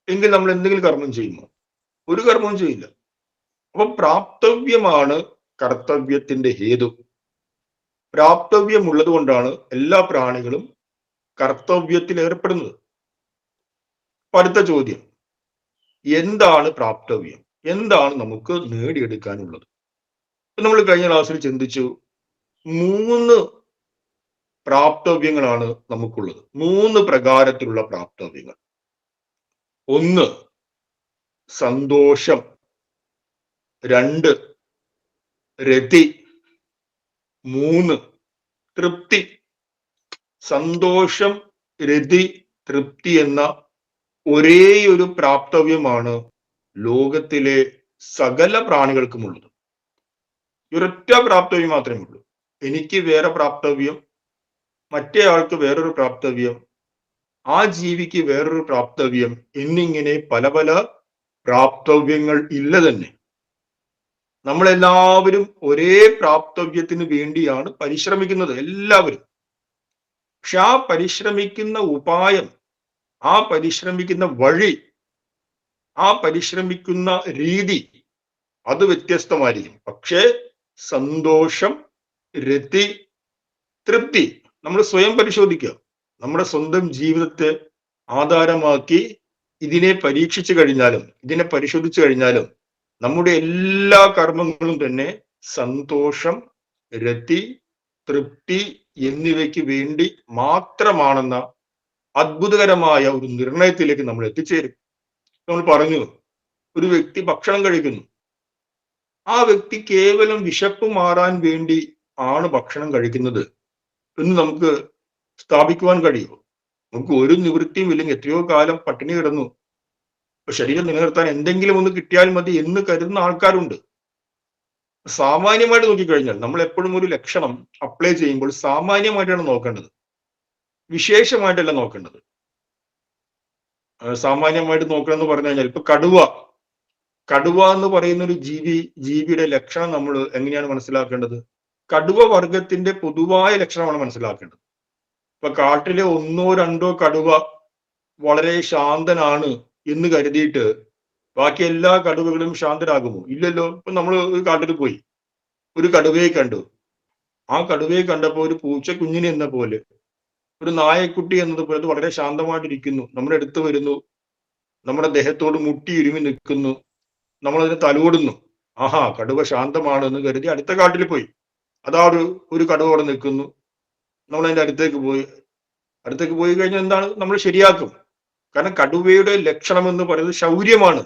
എങ്കിൽ നമ്മൾ എന്തെങ്കിലും കർമ്മം ചെയ്യുമോ? ഒരു കർമ്മവും ചെയ്യില്ല. അപ്പൊ പ്രാപ്തവ്യമാണ് കർത്തവ്യത്തിന്റെ ഹേതു. പ്രാപ്തവ്യമുള്ളത് കൊണ്ടാണ് എല്ലാ പ്രാണികളും കർത്തവ്യത്തിൽ ഏർപ്പെടുന്നത്. അടുത്ത ചോദ്യം, എന്താണ് പ്രാപ്തവ്യം? എന്താണ് നമുക്ക് നേടിയെടുക്കാനുള്ളത്? നമ്മൾ കഴിഞ്ഞ ക്ലാസ്സിൽ ചിന്തിച്ചു, 3 പ്രാപ്തവ്യങ്ങളാണ് നമുക്കുള്ളത്. 3 പ്രകാരത്തിലുള്ള പ്രാപ്തവ്യങ്ങൾ. 1 സന്തോഷം, 2 രതി, 3 തൃപ്തി. സന്തോഷം, രതി, തൃപ്തി എന്ന ഒരേയൊരു പ്രാപ്തവ്യമാണ് ലോകത്തിലെ സകല പ്രാണികൾക്കുമുള്ളത്. ഒരൊറ്റ പ്രാപ്തവ്യം മാത്രമേ ഉള്ളൂ. എനിക്ക് വേറെ പ്രാപ്തവ്യം, മറ്റേ ആൾക്ക് വേറൊരു പ്രാപ്തവ്യം, ആ ജീവിക്ക് വേറൊരു പ്രാപ്തവ്യം എന്നിങ്ങനെ പല പല പ്രാപ്തവ്യങ്ങൾ ഇല്ല തന്നെ. നമ്മളെല്ലാവരും ഒരേ പ്രാപ്തവ്യത്തിന് വേണ്ടിയാണ് പരിശ്രമിക്കുന്നത്, എല്ലാവരും. പക്ഷെ ആ പരിശ്രമിക്കുന്ന ഉപായം, ആ പരിശ്രമിക്കുന്ന വഴി, ആ പരിശ്രമിക്കുന്ന രീതി അത് വ്യത്യസ്തമായിരിക്കും. പക്ഷേ സന്തോഷം, രതി, തൃപ്തി നമ്മൾ സ്വയം പരിശോധിക്കുക. നമ്മുടെ സ്വന്തം ജീവിതത്തെ ആധാരമാക്കി ഇതിനെ പരീക്ഷിച്ചു കഴിഞ്ഞാലും, ഇതിനെ പരിശോധിച്ചു കഴിഞ്ഞാലും നമ്മുടെ എല്ലാ കർമ്മങ്ങളും തന്നെ സന്തോഷം, രതി, തൃപ്തി എന്നിവയ്ക്ക് വേണ്ടി മാത്രമാണെന്ന അത്ഭുതകരമായ ഒരു നിർണയത്തിലേക്ക് നമ്മൾ എത്തിച്ചേരും. നമ്മൾ പറഞ്ഞു, ഒരു വ്യക്തി ഭക്ഷണം കഴിക്കുന്നു. ആ വ്യക്തി കേവലം വിശപ്പ് മാറാൻ വേണ്ടി ആണ് ഭക്ഷണം കഴിക്കുന്നത് എന്ന് നമുക്ക് സ്ഥാപിക്കുവാൻ കഴിയുമോ? നമുക്ക് ഒരു നിവൃത്തിയും ഇല്ലെങ്കിൽ എത്രയോ കാലം പട്ടിണി കിടന്നു, ശരീരം നിലനിർത്താൻ എന്തെങ്കിലും ഒന്ന് കിട്ടിയാൽ മതി എന്ന് കരുതുന്ന ആൾക്കാരുണ്ട്. സാമാന്യമായിട്ട് നോക്കിക്കഴിഞ്ഞാൽ നമ്മൾ എപ്പോഴും ഒരു ലക്ഷണം അപ്ലൈ ചെയ്യുമ്പോൾ സാമാന്യമായിട്ടാണ് നോക്കേണ്ടത്, വിശേഷമായിട്ടല്ല നോക്കേണ്ടത്. സാമാന്യമായിട്ട് നോക്കണം എന്ന് പറഞ്ഞു കഴിഞ്ഞാൽ, ഇപ്പൊ കടുവ എന്ന് പറയുന്ന ഒരു ജീവിയുടെ ലക്ഷണം നമ്മൾ എങ്ങനെയാണ് മനസ്സിലാക്കേണ്ടത്? കടുവ വർഗത്തിന്റെ പൊതുവായ ലക്ഷണമാണ് മനസ്സിലാക്കേണ്ടത്. ഇപ്പൊ കാട്ടിലെ 1 2 കടുവ വളരെ ശാന്തനാണ് എന്ന് കരുതിയിട്ട് ബാക്കി എല്ലാ കടുവകളും ശാന്തരാകുമോ? ഇല്ലല്ലോ. ഇപ്പൊ നമ്മൾ ഒരു കാട്ടിൽ പോയി ഒരു കടുവയെ കണ്ടു. ആ കടുവയെ കണ്ടപ്പോൾ ഒരു പൂച്ചക്കുഞ്ഞിനെ എന്ന പോലെ, ഒരു നായക്കുട്ടി എന്നതുപോലെ അത് വളരെ ശാന്തമായിട്ടിരിക്കുന്നു, നമ്മുടെ അടുത്ത് വരുന്നു, നമ്മുടെ ദേഹത്തോട് മുട്ടിയിരുമി നിൽക്കുന്നു, നമ്മളതിനെ തലോടുന്നു. ആഹാ, കടുവ ശാന്തമാണ് എന്ന് കരുതി അടുത്ത കാട്ടിൽ പോയി. അതാ ഒരു കടുവ അവിടെ നിൽക്കുന്നു. നമ്മൾ അതിന്റെ അടുത്തേക്ക് പോയി കഴിഞ്ഞാൽ എന്താണ്? നമ്മൾ ശരിയാക്കും. കാരണം കടുവയുടെ ലക്ഷണം എന്ന് പറയുന്നത് ശൗര്യമാണ്.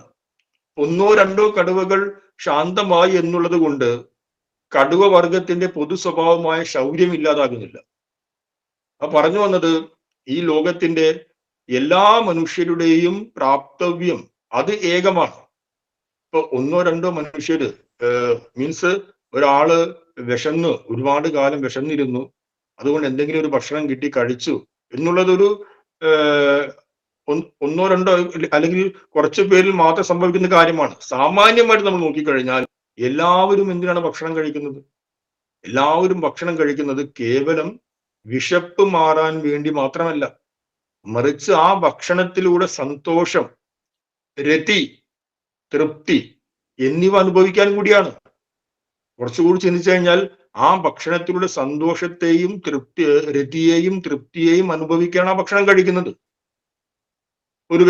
1 2 കടുവകൾ ശാന്തമായി എന്നുള്ളത് കൊണ്ട് കടുവ വർഗത്തിന്റെ പൊതു സ്വഭാവമായ ശൗര്യം ഇല്ലാതാകുന്നില്ല. പറഞ്ഞു വന്നത്, ഈ ലോകത്തിന്റെ എല്ലാ മനുഷ്യരുടെയും പ്രാപ്തവ്യം അത് ഏകമാണ്. ഇപ്പൊ ഒന്നോ രണ്ടോ മനുഷ്യര് മീൻസ് ഒരാള് ഒരുപാട് കാലം വിശന്നിരുന്നു, അതുകൊണ്ട് എന്തെങ്കിലും ഒരു ഭക്ഷണം കിട്ടി കഴിച്ചു എന്നുള്ളതൊരു ഒന്നോ രണ്ടോ അല്ലെങ്കിൽ കുറച്ചു പേരിൽ മാത്രം സംഭവിക്കുന്ന കാര്യമാണ്. സാമാന്യമായിട്ട് നമ്മൾ നോക്കിക്കഴിഞ്ഞാൽ എല്ലാവരും എന്തിനാണ് ഭക്ഷണം കഴിക്കുന്നത്? എല്ലാവരും ഭക്ഷണം കഴിക്കുന്നത് കേവലം വിശപ്പ് മാറാൻ വേണ്ടി മാത്രമല്ല, മറിച്ച് ആ ഭക്ഷണത്തിലൂടെ സന്തോഷം, രതി, തൃപ്തി എന്നിവ അനുഭവിക്കാൻ കൂടിയാണ്. കുറച്ചുകൂടി ചിന്തിച്ചു കഴിഞ്ഞാൽ ആ ഭക്ഷണത്തിലൂടെ സന്തോഷത്തെയും രതിയെയും തൃപ്തിയെയും അനുഭവിക്കാൻ ആ ഭക്ഷണം കഴിക്കുന്നത്. ഒരു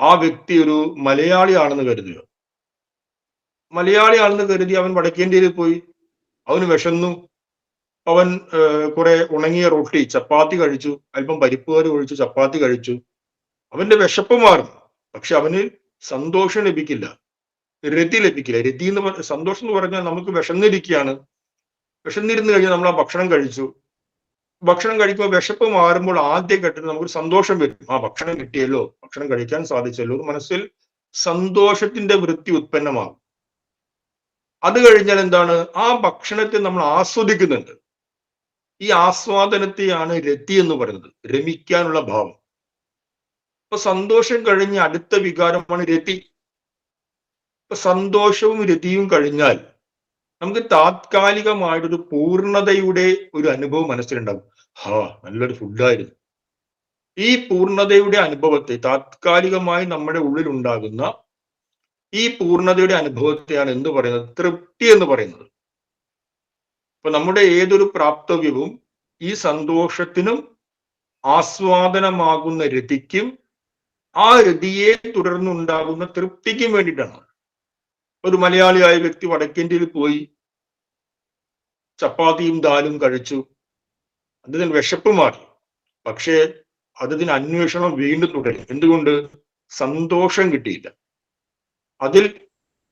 ആ വ്യക്തി ഒരു മലയാളിയാണെന്ന് കരുതുക. മലയാളിയാണെന്ന് കരുതി അവൻ വടക്കേന്ത്യയിൽ പോയി, അവന് വിശന്നു, അവൻ കുറെ ഉണങ്ങിയ റൊട്ടി ചപ്പാത്തി കഴിച്ചു, അല്പം പരിപ്പുകറി ഒഴിച്ചു ചപ്പാത്തി കഴിച്ചു, അവന്റെ വിശപ്പ് മാറും, പക്ഷെ അവന് സന്തോഷം ലഭിക്കില്ല, രതി ലഭിക്കില്ല. രതി എന്ന് സന്തോഷം എന്ന് പറഞ്ഞാൽ നമുക്ക് വിശന്നിരിക്കുകയാണ്, വിശന്നിരുന്ന് കഴിഞ്ഞാൽ നമ്മൾ ആ ഭക്ഷണം കഴിച്ചു, ഭക്ഷണം കഴിക്കുമ്പോൾ വിശപ്പ് മാറുമ്പോൾ ആദ്യ ഘട്ടത്തിൽ നമുക്കൊരു സന്തോഷം വരും. ആ ഭക്ഷണം കിട്ടിയല്ലോ, ഭക്ഷണം കഴിക്കാൻ സാധിച്ചല്ലോ, മനസ്സിൽ സന്തോഷത്തിന്റെ വൃത്തി ഉത്പന്നമാകും. അത് കഴിഞ്ഞാൽ എന്താണ്? ആ ഭക്ഷണത്തെ നമ്മൾ ആസ്വദിക്കുന്നുണ്ട്. ഈ ആസ്വാദനത്തെയാണ് രതി എന്ന് പറയുന്നത്, രമിക്കാനുള്ള ഭാവം. ഇപ്പൊ സന്തോഷം കഴിഞ്ഞ് അടുത്ത വികാരമാണ് രതി. ഇപ്പൊ സന്തോഷവും രതിയും കഴിഞ്ഞാൽ നമുക്ക് താത്കാലികമായിട്ടൊരു പൂർണ്ണതയുടെ ഒരു അനുഭവം മനസ്സിലുണ്ടാകും. നല്ലൊരു ഫുഡായിരുന്നു. ഈ പൂർണ്ണതയുടെ അനുഭവത്തെ, താത്കാലികമായി നമ്മുടെ ഉള്ളിൽ ഉണ്ടാകുന്ന ഈ പൂർണ്ണതയുടെ അനുഭവത്തെയാണ് എന്ത് പറയുന്നത്? തൃപ്തി എന്ന് പറയുന്നത്. ഇപ്പൊ നമ്മുടെ ഏതൊരു പ്രാപ്തവ്യവും ഈ സന്തോഷത്തിനും ആസ്വാദനമാകുന്ന രതിക്കും ആ രതിയെ തുടർന്നുണ്ടാകുന്ന തൃപ്തിക്കും വേണ്ടിയിട്ടാണ്. ഒരു മലയാളിയായ വ്യക്തി വടക്കേന്ത്യയിൽ പോയി ചപ്പാത്തിയും ദാലും കഴിച്ചു, അതിന് വിശപ്പ് മാറി, പക്ഷേ അതിന് അന്വേഷണം വീണ്ടും തുടരും. എന്തുകൊണ്ട്? സന്തോഷം കിട്ടിയില്ല, അതിൽ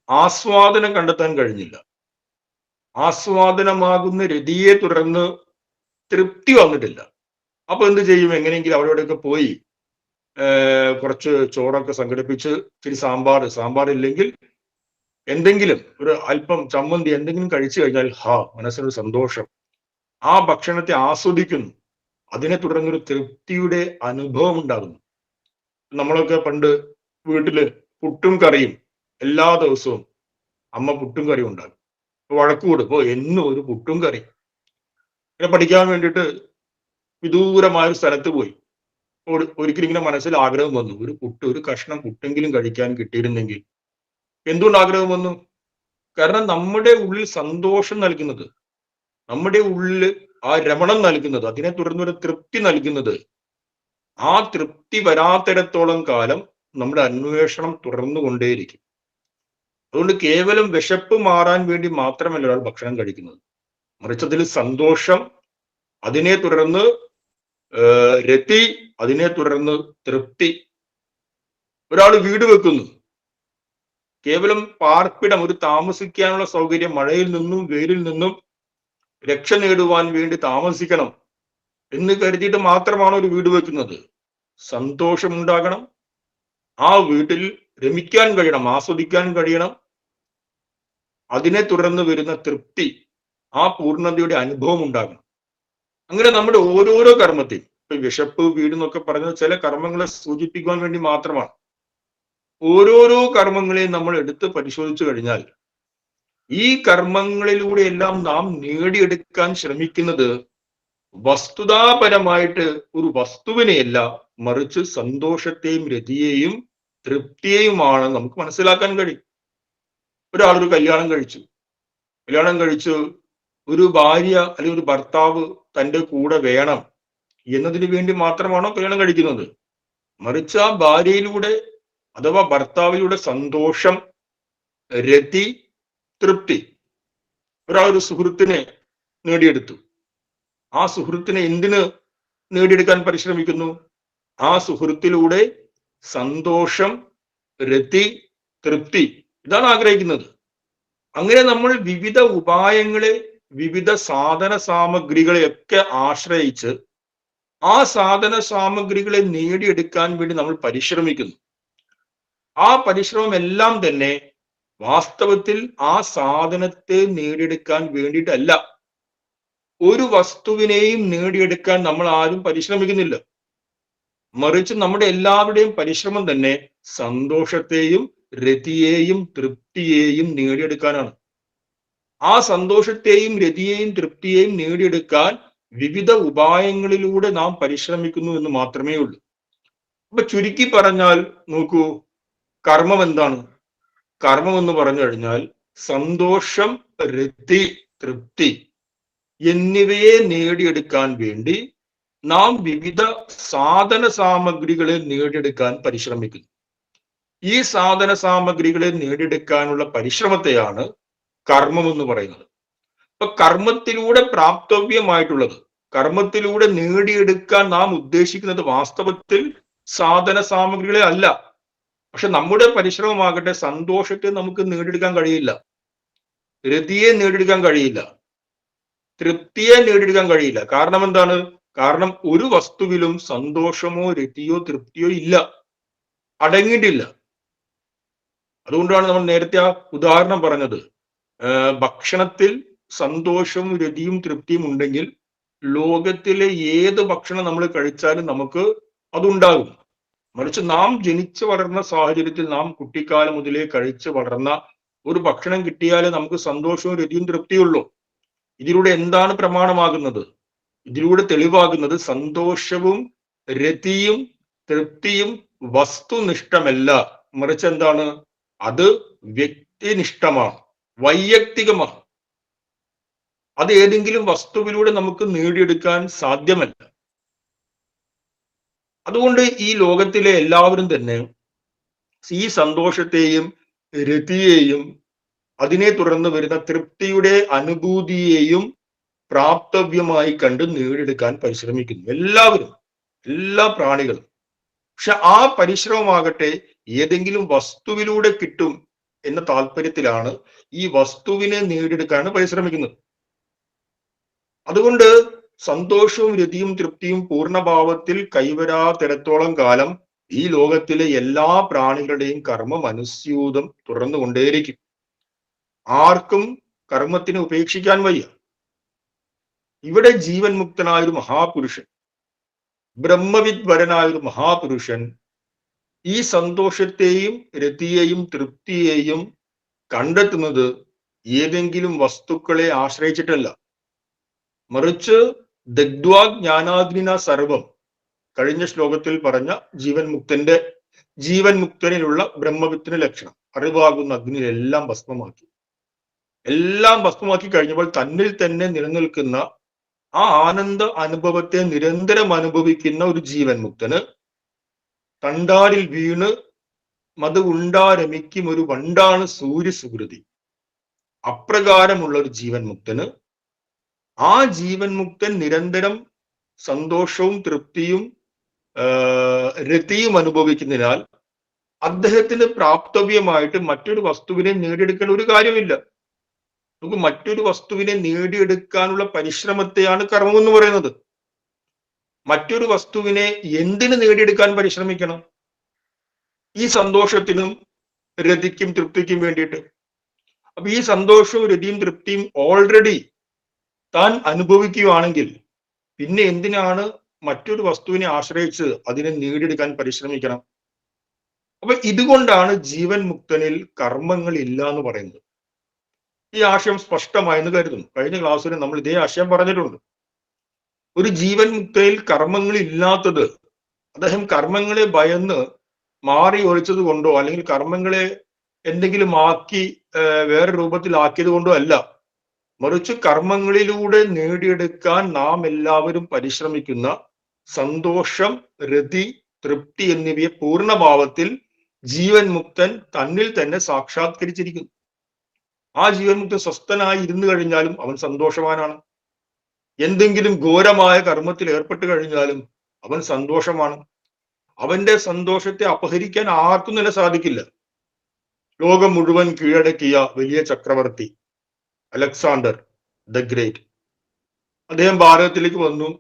ആസ്വാദനം കണ്ടെത്താൻ കഴിഞ്ഞില്ല. ആസ്വാദനമാകുന്ന രതിയെ തുടർന്ന് തൃപ്തി വന്നിട്ടില്ല. അപ്പൊ എന്ത് ചെയ്യും? എങ്ങനെയെങ്കിലും അവരോടൊക്കെ പോയി കുറച്ച് ചോറൊക്കെ സംഘടിപ്പിച്ച് ഇച്ചിരി സാമ്പാർ ഇല്ലെങ്കിൽ എന്തെങ്കിലും ഒരു അല്പം ചമ്മന്തി എന്തെങ്കിലും കഴിച്ചു കഴിഞ്ഞാൽ മനസ്സിനൊരു സന്തോഷം, ആ ഭക്ഷണത്തെ ആസ്വദിക്കുന്നു, അതിനെ തുടർന്നൊരു തൃപ്തിയുടെ അനുഭവം ഉണ്ടാകുന്നു. നമ്മളൊക്കെ പണ്ട് വീട്ടില് പുട്ടും കറിയും എല്ലാ ദിവസവും അമ്മ പുട്ടും കറിയും ഉണ്ടാകും. വഴക്കൂടും, എന്നും ഒരു പുട്ടും കറി. ഇങ്ങനെ പഠിക്കാൻ വേണ്ടിയിട്ട് വിദൂരമായ ഒരു സ്ഥലത്ത് പോയി ഒരിക്കലും ഇങ്ങനെ മനസ്സിൽ ആഗ്രഹം വന്നു, ഒരു കഷ്ണം പുട്ടെങ്കിലും കഴിക്കാൻ കിട്ടിയിരുന്നെങ്കിൽ. എന്തുകൊണ്ട് ആഗ്രഹം വന്നു? കാരണം നമ്മുടെ ഉള്ളിൽ സന്തോഷം നൽകുന്നത്, നമ്മുടെ ഉള്ളിൽ ആ രമണം നൽകുന്നത്, അതിനെ തുടർന്നൊരു തൃപ്തി നൽകുന്നത്, ആ തൃപ്തി വരാത്തിടത്തോളം കാലം നമ്മുടെ അന്വേഷണം തുടർന്നുകൊണ്ടേയിരിക്കും. അതുകൊണ്ട് കേവലം വിശപ്പ് മാറാൻ വേണ്ടി മാത്രമല്ല ഒരാൾ ഭക്ഷണം കഴിക്കുന്നത്, മറിച്ച് അതിൽ സന്തോഷം, അതിനെ തുടർന്ന് രതി, അതിനെ തുടർന്ന് തൃപ്തി. ഒരാൾ വീട് വെക്കുന്നു, കേവലം പാർപ്പിടം, ഒരു താമസിക്കാനുള്ള സൗകര്യം, മഴയിൽ നിന്നും വെയിലിൽ നിന്നും രക്ഷ നേടുവാൻ വേണ്ടി താമസിക്കണം എന്ന് കരുതിയിട്ട് മാത്രമാണ് ഒരു വീട് വെക്കുന്നത്. സന്തോഷമുണ്ടാകണം, ആ വീട്ടിൽ രമിക്കാൻ കഴിയണം, ആസ്വദിക്കാൻ കഴിയണം, അതിനെ തുടർന്ന് വരുന്ന തൃപ്തി, ആ പൂർണ്ണതയുടെ അനുഭവം ഉണ്ടാകണം. അങ്ങനെ നമ്മുടെ ഓരോരോ കർമ്മത്തെയും, ഇപ്പൊ വിശപ്പ്, വീട് എന്നൊക്കെ പറയുന്നത് ചില കർമ്മങ്ങളെ സൂചിപ്പിക്കുവാൻ വേണ്ടി മാത്രമാണ്. ഓരോരോ കർമ്മങ്ങളെയും നമ്മൾ എടുത്ത് പരിശോധിച്ചു കഴിഞ്ഞാൽ ഈ കർമ്മങ്ങളിലൂടെയെല്ലാം നാം നേടിയെടുക്കാൻ ശ്രമിക്കുന്നത് വസ്തുതാപരമായിട്ട് ഒരു വസ്തുവിനെയല്ല, മറിച്ച് സന്തോഷത്തെയും രതിയെയും തൃപ്തിയെയുമാണ് നമുക്ക് മനസ്സിലാക്കാൻ കഴിയും. ഒരാളൊരു കല്യാണം കഴിച്ചു ഒരു ഭാര്യ അല്ലെങ്കിൽ ഒരു ഭർത്താവ് തൻ്റെ കൂടെ വേണം എന്നതിന് വേണ്ടി മാത്രമാണോ കല്യാണം കഴിക്കുന്നത്? മറിച്ച് ആ ഭാര്യയിലൂടെ അഥവാ ഭർത്താവിലൂടെ സന്തോഷം, രതി, തൃപ്തി. ഒരാളൊരു സുഹൃത്തിനെ നേടിയെടുത്തു, ആ സുഹൃത്തിനെ എന്തിന് നേടിയെടുക്കാൻ പരിശ്രമിക്കുന്നു? ആ സുഹൃത്തിലൂടെ സന്തോഷം, രതി, തൃപ്തി, ഇതാണ് ആഗ്രഹിക്കുന്നത്. അങ്ങനെ നമ്മൾ വിവിധ ഉപായങ്ങളെ, വിവിധ സാധന സാമഗ്രികളെയൊക്കെ ആശ്രയിച്ച് ആ സാധന സാമഗ്രികളെ നേടിയെടുക്കാൻ വേണ്ടി നമ്മൾ പരിശ്രമിക്കുന്നു. ആ പരിശ്രമം എല്ലാം തന്നെ വാസ്തവത്തിൽ ആ സാധനത്തെ നേടിയെടുക്കാൻ വേണ്ടിയിട്ടല്ല. ഒരു വസ്തുവിനെയും നേടിയെടുക്കാൻ നമ്മൾ ആരും പരിശ്രമിക്കുന്നില്ല. മറിച്ച് നമ്മുടെ എല്ലാവരുടെയും പരിശ്രമം തന്നെ സന്തോഷത്തെയും രതിയെയും തൃപ്തിയെയും നേടിയെടുക്കാനാണ്. ആ സന്തോഷത്തെയും രതിയെയും തൃപ്തിയെയും നേടിയെടുക്കാൻ വിവിധ ഉപായങ്ങളിലൂടെ നാം പരിശ്രമിക്കുന്നു എന്ന് മാത്രമേ ഉള്ളൂ. അപ്പൊ ചുരുക്കി പറഞ്ഞാൽ നോക്കൂ, കർമ്മം എന്താണ്? കർമ്മം എന്ന് പറഞ്ഞു കഴിഞ്ഞാൽ സന്തോഷം, രതി, തൃപ്തി എന്നിവയെ നേടിയെടുക്കാൻ വേണ്ടി നാം വിവിധ സാധന സാമഗ്രികളെ നേടിയെടുക്കാൻ പരിശ്രമിക്കുന്നു. ഈ സാധന സാമഗ്രികളെ നേടിയെടുക്കാനുള്ള പരിശ്രമത്തെയാണ് കർമ്മം എന്ന് പറയുന്നത്. അപ്പൊ കർമ്മത്തിലൂടെ പ്രാപ്തവ്യമായിട്ടുള്ളത്, കർമ്മത്തിലൂടെ നേടിയെടുക്കാൻ നാം ഉദ്ദേശിക്കുന്നത് വാസ്തവത്തിൽ സാധന സാമഗ്രികളെ അല്ല. പക്ഷെ നമ്മുടെ പരിശ്രമമാകട്ടെ സന്തോഷത്തെ നമുക്ക് നേടിയെടുക്കാൻ കഴിയില്ല, രതിയെ നേടിയെടുക്കാൻ കഴിയില്ല, തൃപ്തിയെ നേടിയെടുക്കാൻ കഴിയില്ല. കാരണം എന്താണ്? കാരണം ഒരു വസ്തുവിലും സന്തോഷമോ രതിയോ തൃപ്തിയോ ഇല്ല, അടങ്ങിയിട്ടില്ല. അതുകൊണ്ടാണ് നമ്മൾ നേരത്തെ ആ ഉദാഹരണം പറഞ്ഞത്. ഭക്ഷണത്തിൽ സന്തോഷവും രതിയും തൃപ്തിയും ഉണ്ടെങ്കിൽ ലോകത്തിലെ ഏത് ഭക്ഷണം നമ്മൾ കഴിച്ചാലും നമുക്ക് അതുണ്ടാകും. മറിച്ച് നാം ജനിച്ചു വളർന്ന സാഹചര്യത്തിൽ, നാം കുട്ടിക്കാലം മുതലേ കഴിച്ചു വളർന്ന ഒരു ഭക്ഷണം കിട്ടിയാലേ നമുക്ക് സന്തോഷവും രതിയും തൃപ്തിയുള്ളൂ. ഇതിലൂടെ എന്താണ് പ്രമാണമാകുന്നത്? ഇതിലൂടെ തെളിവാകുന്നത് സന്തോഷവും രതിയും തൃപ്തിയും വസ്തുനിഷ്ഠമല്ല, മറിച്ച് എന്താണ്? അത് വ്യക്തിനിഷ്ഠമാണ്, വൈയക്തികമാണ്. അത് ഏതെങ്കിലും വസ്തുവിലൂടെ നമുക്ക് നേടിയെടുക്കാൻ സാധ്യമല്ല. അതുകൊണ്ട് ഈ ലോകത്തിലെ എല്ലാവരും തന്നെ ഈ സന്തോഷത്തെയും രതിയെയും അതിനെ തുടർന്ന് വരുന്ന തൃപ്തിയുടെ അനുഭൂതിയെയും പ്രാപ്തവ്യമായി കണ്ട് നേടിയെടുക്കാൻ പരിശ്രമിക്കുന്നു. എല്ലാവരും, എല്ലാ പ്രാണികളും. പക്ഷെ ആ പരിശ്രമമാകട്ടെ ഏതെങ്കിലും വസ്തുവിലൂടെ കിട്ടും എന്ന താല്പര്യത്തിലാണ് ഈ വസ്തുവിനെ നേടിയെടുക്കാനാണ് പരിശ്രമിക്കുന്നത്. അതുകൊണ്ട് സന്തോഷവും രതിയും തൃപ്തിയും പൂർണ്ണഭാവത്തിൽ കൈവരാത്തിടത്തോളം കാലം ഈ ലോകത്തിലെ എല്ലാ പ്രാണികളുടെയും കർമ്മം അനുസ്യൂതം തുടർന്നുകൊണ്ടേയിരിക്കും. ആർക്കും കർമ്മത്തിനെ ഉപേക്ഷിക്കാൻ വയ്യ. ഇവിടെ ജീവൻ മുക്തനായൊരു മഹാപുരുഷൻ, ബ്രഹ്മവിദ്വരനായൊരു മഹാപുരുഷൻ ഈ സന്തോഷത്തെയും രതിയെയും തൃപ്തിയെയും കണ്ടെത്തുന്നത് ഏതെങ്കിലും വസ്തുക്കളെ ആശ്രയിച്ചിട്ടല്ല, മറിച്ച് ദഗ്ധ്വാ ജ്ഞാനാഗ്നിന സർവം, കഴിഞ്ഞ ശ്ലോകത്തിൽ പറഞ്ഞ ജീവൻ മുക്തനിലുള്ള ബ്രഹ്മവിത്തിന്റെ ലക്ഷണം, അറിവാകുന്ന അഗ്നിയിലെല്ലാം ഭസ്മമാക്കി. എല്ലാം ഭസ്മമാക്കി കഴിഞ്ഞപ്പോൾ തന്നിൽ തന്നെ നിലനിൽക്കുന്ന ആ ആനന്ദ അനുഭവത്തെ നിരന്തരം അനുഭവിക്കുന്ന ഒരു ജീവൻ മുക്തന് തണ്ടാരിൽ വീണ് മത് ഉണ്ടാരമിക്കും ഒരു വണ്ടാണ് സൂര്യസുകൃതി. അപ്രകാരമുള്ള ഒരു ജീവൻ മുക്തന്, ആ ജീവൻ മുക്തൻ നിരന്തരം സന്തോഷവും തൃപ്തിയും രതിയും അനുഭവിക്കുന്നതിനാൽ അദ്ദേഹത്തിന് പ്രാപ്തവ്യമായിട്ട് മറ്റൊരു വസ്തുവിനെ നേടിയെടുക്കേണ്ട ഒരു കാര്യമില്ല. നമുക്ക് മറ്റൊരു വസ്തുവിനെ നേടിയെടുക്കാനുള്ള പരിശ്രമത്തെയാണ് കർമ്മം എന്ന് പറയുന്നത്. മറ്റൊരു വസ്തുവിനെ എന്തിന് നേടിയെടുക്കാൻ പരിശ്രമിക്കണം? ഈ സന്തോഷത്തിനും രതിക്കും തൃപ്തിക്കും വേണ്ടിയിട്ട്. അപ്പൊ ഈ സന്തോഷവും രതിയും തൃപ്തിയും ഓൾറെഡി താൻ അനുഭവിക്കുകയാണെങ്കിൽ പിന്നെ എന്തിനാണ് മറ്റൊരു വസ്തുവിനെ ആശ്രയിച്ച് അതിനെ നേടിയെടുക്കാൻ പരിശ്രമിക്കണം? അപ്പൊ ഇതുകൊണ്ടാണ് ജീവൻ മുക്തനിൽ കർമ്മങ്ങൾ ഇല്ല എന്ന് പറയുന്നത്. ഈ ആശയം സ്പഷ്ടമായെന്ന് കരുതുന്നു. കഴിഞ്ഞ ക്ലാസ്സിൽ നമ്മൾ ഇതേ ആശയം പറഞ്ഞിട്ടുണ്ട്. ഒരു ജീവൻ മുക്തയിൽ കർമ്മങ്ങൾ ഇല്ലാത്തത് അദ്ദേഹം കർമ്മങ്ങളെ ഭയന്ന് മാറി ഒളിച്ചത് കൊണ്ടോ അല്ലെങ്കിൽ കർമ്മങ്ങളെ എന്തെങ്കിലും ആക്കി വേറെ രൂപത്തിലാക്കിയത് കൊണ്ടോ അല്ല, മറിച്ച് കർമ്മങ്ങളിലൂടെ നേടിയെടുക്കാൻ നാം എല്ലാവരും പരിശ്രമിക്കുന്ന സന്തോഷം, രതി, തൃപ്തി എന്നിവയെ പൂർണ്ണഭാവത്തിൽ ജീവൻ മുക്തൻ തന്നിൽ തന്നെ സാക്ഷാത്കരിച്ചിരിക്കുന്നു. ആ ജീവൻ മുക്തൻ സ്വസ്ഥനായി ഇരുന്നു കഴിഞ്ഞാലും അവൻ സന്തോഷവാനാണ്. എന്തെങ്കിലും ഘോരമായ കർമ്മത്തിൽ ഏർപ്പെട്ട് കഴിഞ്ഞാലും അവൻ സന്തോഷമാണ്. അവന്റെ സന്തോഷത്തെ അപഹരിക്കാൻ ആർക്കും തന്നെ സാധിക്കില്ല. ലോകം മുഴുവൻ കീഴടക്കിയ വലിയ ചക്രവർത്തി അലക്സാണ്ടർ ദ ഗ്രേറ്റ്, അദ്ദേഹം ഭാരതത്തിലേക്ക് വന്നു.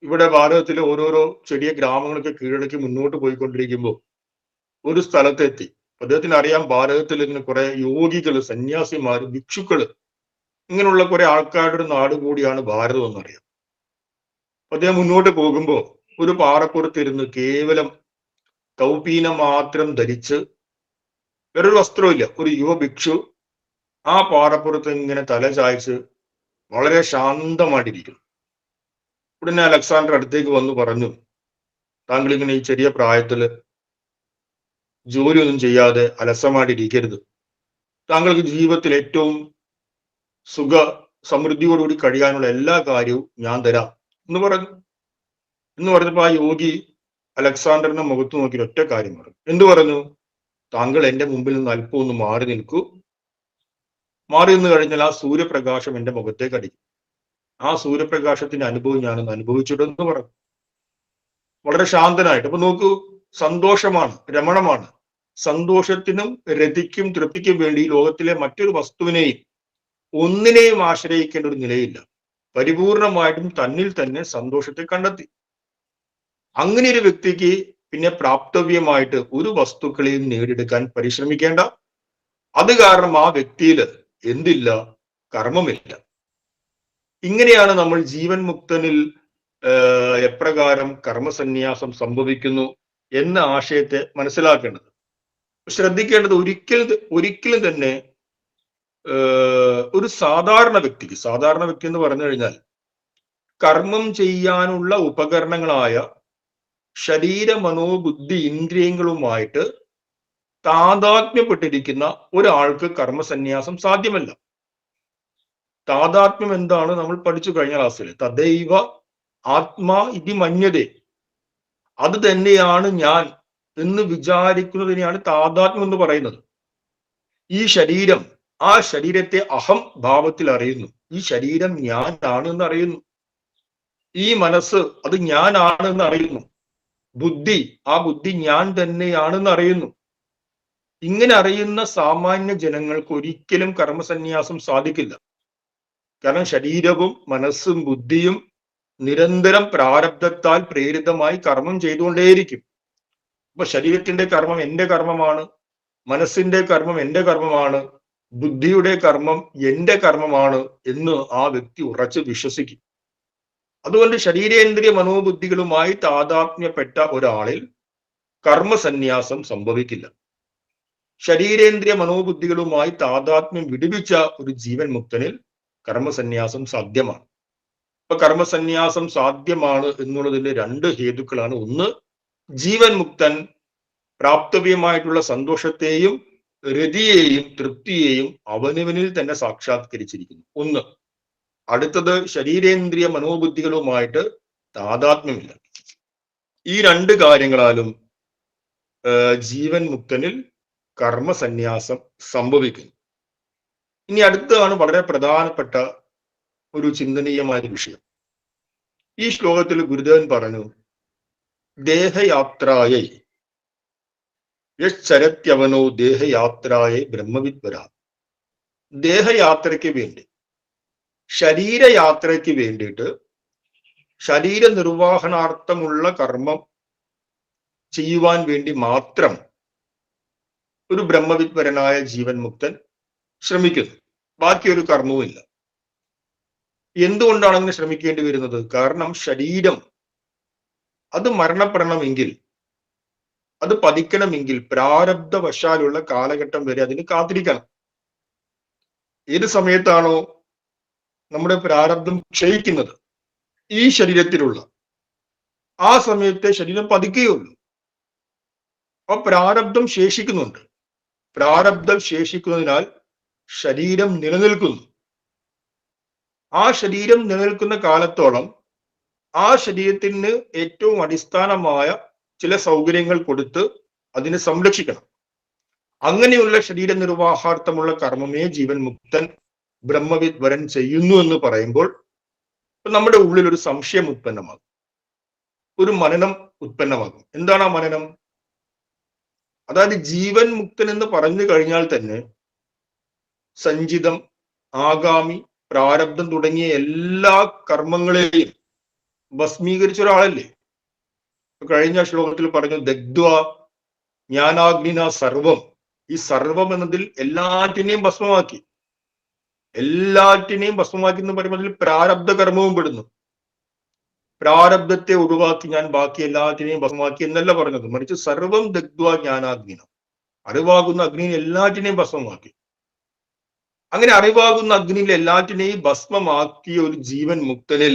ഇവിടെ ഭാരതത്തിലെ ഓരോരോ ചെറിയ ഗ്രാമങ്ങളൊക്കെ കീഴടക്കി മുന്നോട്ട് പോയിക്കൊണ്ടിരിക്കുമ്പോൾ ഒരു സ്ഥലത്തെത്തി. അദ്ദേഹത്തിന് അറിയാം ഭാരതത്തിൽ ഇങ്ങനെ കുറെ യോഗികള്, സന്യാസിമാര്, ഭിക്ഷുക്കള്, ഇങ്ങനെയുള്ള കുറെ ആൾക്കാരുടെ ഒരു നാട് കൂടിയാണ് ഭാരതം എന്നറിയാം. അദ്ദേഹം മുന്നോട്ട് പോകുമ്പോൾ ഒരു പാറപ്പുറത്തിരുന്ന് കേവലം കൗപീനം മാത്രം ധരിച്ച്, വേറൊരു വസ്ത്രമില്ല, ഒരു യുവ ഭിക്ഷു ആ പാറപ്പുറത്ത് ഇങ്ങനെ തല ചായ്ച്ച് വളരെ ശാന്തമായിട്ടിരിക്കുന്നു. ഉടനെ അലക്സാണ്ടർ അടുത്തേക്ക് വന്നു പറഞ്ഞു, താങ്കൾ ഇങ്ങനെ ഈ ചെറിയ പ്രായത്തില് ജോലിയൊന്നും ചെയ്യാതെ അലസമായിട്ടിരിക്കരുത്. താങ്കൾക്ക് ജീവിതത്തിൽ ഏറ്റവും സുഖ സമൃദ്ധിയോടുകൂടി കഴിയാനുള്ള എല്ലാ കാര്യവും ഞാൻ തരാം എന്ന് പറഞ്ഞു. എന്ന് പറഞ്ഞപ്പോ ആ യോഗി അലക്സാണ്ടറിന്റെ മുഖത്ത് നോക്കി ഒറ്റ കാര്യം പറഞ്ഞു. എന്തു പറഞ്ഞു? താങ്കൾ എന്റെ മുമ്പിൽ നിന്ന് അല്പം ഒന്ന് മാറി നിൽക്കൂ. മാറി നിന്ന് കഴിഞ്ഞാൽ ആ സൂര്യപ്രകാശം എന്റെ മുഖത്തേക്ക് അടിക്കും. ആ സൂര്യപ്രകാശത്തിന്റെ അനുഭവം ഞാനൊന്ന് അനുഭവിച്ചിട്ടെന്ന് പറഞ്ഞു. വളരെ ശാന്തനായിട്ട്. അപ്പൊ നോക്കൂ, സന്തോഷമാണ്, രമണമാണ്. സന്തോഷത്തിനും രതിക്കും തൃപ്തിക്കും വേണ്ടി ലോകത്തിലെ മറ്റൊരു വസ്തുവിനെയും ഒന്നിനെയും ആശ്രയിക്കേണ്ട ഒരു നിലയില്ല. പരിപൂർണമായിട്ടും തന്നിൽ തന്നെ സന്തോഷത്തെ കണ്ടെത്തി. അങ്ങനെ ഒരു വ്യക്തിക്ക് പിന്നെ പ്രാപ്തവ്യമായിട്ട് ഒരു വസ്തുക്കളെയും നേടിയെടുക്കാൻ പരിശ്രമിക്കേണ്ട. അത് കാരണം ആ വ്യക്തിയിൽ എന്തില്ല? കർമ്മമില്ല. ഇങ്ങനെയാണ് നമ്മൾ ജീവൻ മുക്തനിൽ എപ്രകാരം കർമ്മസന്യാസം സംഭവിക്കുന്നു എന്ന ആശയത്തെ മനസ്സിലാക്കേണ്ടത്. ശ്രദ്ധിക്കേണ്ടത് ഒരിക്കലും തന്നെ ഒരു സാധാരണ വ്യക്തി എന്ന് പറഞ്ഞു കഴിഞ്ഞാൽ കർമ്മം ചെയ്യാനുള്ള ഉപകരണങ്ങളായ ശരീര മനോബുദ്ധി ഇന്ദ്രിയങ്ങളുമായിട്ട് താതാത്മ്യപ്പെട്ടിരിക്കുന്ന ഒരാൾക്ക് കർമ്മസന്യാസം സാധ്യമല്ല. താതാത്മ്യം എന്താണ് നമ്മൾ പഠിച്ചു കഴിഞ്ഞ ക്ലാസ്സിൽ. തദൈവ ആത്മാ ഇതി മന്യതേ, അത് തന്നെയാണ് ഞാൻ എന്ന് വിചാരിക്കുന്നതിനെയാണ് താതാത്മ്യം എന്ന് പറയുന്നത്. ഈ ശരീരം, ആ ശരീരത്തെ അഹം ഭാവത്തിൽ അറിയുന്നു. ഈ ശരീരം ഞാനാണ് എന്ന് അറിയുന്നു. ഈ മനസ്സ് അത് ഞാനാണ് എന്ന് അറിയുന്നു. ബുദ്ധി, ആ ബുദ്ധി ഞാൻ തന്നെയാണെന്ന് അറിയുന്നു. ഇങ്ങനെ അറിയുന്ന സാമാന്യ ജനങ്ങൾക്ക് ഒരിക്കലും കർമ്മസന്യാസം സാധിക്കില്ല. കാരണം ശരീരവും മനസ്സും ബുദ്ധിയും നിരന്തരം പ്രാരബ്ധത്താൽ പ്രേരിതമായി കർമ്മം ചെയ്തുകൊണ്ടേയിരിക്കും. അപ്പൊ ശരീരത്തിന്റെ കർമ്മം എന്റെ കർമ്മമാണ്, മനസ്സിന്റെ കർമ്മം എന്റെ കർമ്മമാണ്, ബുദ്ധിയുടെ കർമ്മം എന്റെ കർമ്മമാണ് എന്ന് ആ വ്യക്തി ഉറച്ചു വിശ്വസിക്കും. അതുകൊണ്ട് ശരീരേന്ദ്രിയ മനോബുദ്ധികളുമായി താതാത്മ്യപ്പെട്ട ഒരാളിൽ കർമ്മസന്യാസം സംഭവിക്കില്ല. ശരീരേന്ദ്രിയ മനോബുദ്ധികളുമായി താതാത്മ്യം വിടുവിച്ച ഒരു ജീവൻ മുക്തനിൽ കർമ്മസന്യാസം സാധ്യമാണ്. ഇപ്പൊ കർമ്മസന്യാസം സാധ്യമാണ് എന്നുള്ളതിന്റെ രണ്ട് ഹേതുക്കളാണ്. ഒന്ന്, ജീവൻ മുക്തൻ പ്രാപ്തവ്യമായിട്ടുള്ള സന്തോഷത്തെയും രതിയെയും തൃപ്തിയെയും അവനവനിൽ തന്നെ സാക്ഷാത്കരിച്ചിരിക്കുന്നു. ഒന്ന്. അടുത്തത്, ശരീരേന്ദ്രിയ മനോബുദ്ധികളുമായിട്ട് താതാത്മ്യമില്ല. ഈ രണ്ട് കാര്യങ്ങളാലും ജീവൻ മുക്തനിൽ കർമ്മസന്യാസം സംഭവിക്കുന്നു. ഇനി അടുത്തതാണ് വളരെ പ്രധാനപ്പെട്ട ഒരു ചിന്തനീയമായ വിഷയം. ഈ ശ്ലോകത്തിൽ ഗുരുദേവൻ പറഞ്ഞു, ദേഹയാത്രായ യശ്ചരത്യവനോ ദേഹയാത്രായ ബ്രഹ്മവിദ്വര. ദേഹയാത്രയ്ക്ക് വേണ്ടി, ശരീരയാത്രയ്ക്ക് വേണ്ടിയിട്ട് ശരീര നിർവാഹനാർത്ഥമുള്ള കർമ്മം ചെയ്യുവാൻ വേണ്ടി മാത്രം ഒരു ബ്രഹ്മവിദ്വരനായ ജീവൻ മുക്തൻ ശ്രമിക്കുന്നു. ബാക്കിയൊരു കർമ്മവുമില്ല. എന്തുകൊണ്ടാണ് അങ്ങനെ ശ്രമിക്കേണ്ടി വരുന്നത്? കാരണം ശരീരം അത് മരണപ്പെടണമെങ്കിൽ, അത് പതിക്കണമെങ്കിൽ പ്രാരബ്ധവശാലുള്ള കാലഘട്ടം വരെ അതിന് കാത്തിരിക്കണം. ഏത് സമയത്താണോ നമ്മുടെ പ്രാരബ്ധം ക്ഷയിക്കുന്നത്, ഈ ശരീരത്തിലുള്ള, ആ സമയത്തെ ശരീരം പതിക്കുകയുള്ളൂ. അപ്പൊ പ്രാരബ്ധം ശേഷിക്കുന്നുണ്ട്. പ്രാരബ്ധം ശേഷിക്കുന്നതിനാൽ ശരീരം നിലനിൽക്കുന്നു. ആ ശരീരം നിലനിൽക്കുന്ന കാലത്തോളം ആ ശരീരത്തിന് ഏറ്റവും അടിസ്ഥാനമായ ചില സൗകര്യങ്ങൾ കൊടുത്ത് അതിനെ സംരക്ഷിക്കണം. അങ്ങനെയുള്ള ശരീര നിർവാഹാർത്ഥമുള്ള കർമ്മമേ ജീവൻ മുക്തൻ ബ്രഹ്മവിദ്വരൻ ചെയ്യുന്നു എന്ന് പറയുമ്പോൾ നമ്മുടെ ഉള്ളിൽ ഒരു സംശയം ഉത്പന്നമാകും, ഒരു മനനം ഉത്പന്നമാകും. എന്താണ് ആ മനനം? അതായത് ജീവൻ മുക്തൻ എന്ന് പറഞ്ഞു കഴിഞ്ഞാൽ തന്നെ സഞ്ചിതം, ആഗാമി, പ്രാരബ്ധം തുടങ്ങിയ എല്ലാ കർമ്മങ്ങളെയും ഭസ്മീകരിച്ച ഒരാളല്ലേ. കഴിഞ്ഞ ശ്ലോകത്തിൽ പറഞ്ഞു ദഗ്ധ്വ ജ്ഞാനാഗ്നിന സർവം. ഈ സർവം എന്നതിൽ എല്ലാറ്റിനെയും ഭസ്മമാക്കി. എല്ലാറ്റിനെയും ഭസ്മമാക്കി എന്ന് പറയുമ്പോൾ അതിൽ പ്രാരബ്ധ കർമ്മവും പെടുന്നു. പ്രാരബ്ധത്തെ ഒഴിവാക്കി ഞാൻ ബാക്കി എല്ലാറ്റിനെയും ഭസ്മമാക്കി എന്നല്ല പറഞ്ഞത്, മറിച്ച് സർവം ദഗ്ധ്വ ജ്ഞാനാഗ്നിന, അറിവാകുന്ന അഗ്നിയിൽ എല്ലാറ്റിനെയും ഭസ്മമാക്കി. അങ്ങനെ അറിവാകുന്ന അഗ്നിയിൽ എല്ലാറ്റിനെയും ഭസ്മമാക്കിയ ഒരു ജീവൻ മുക്തനിൽ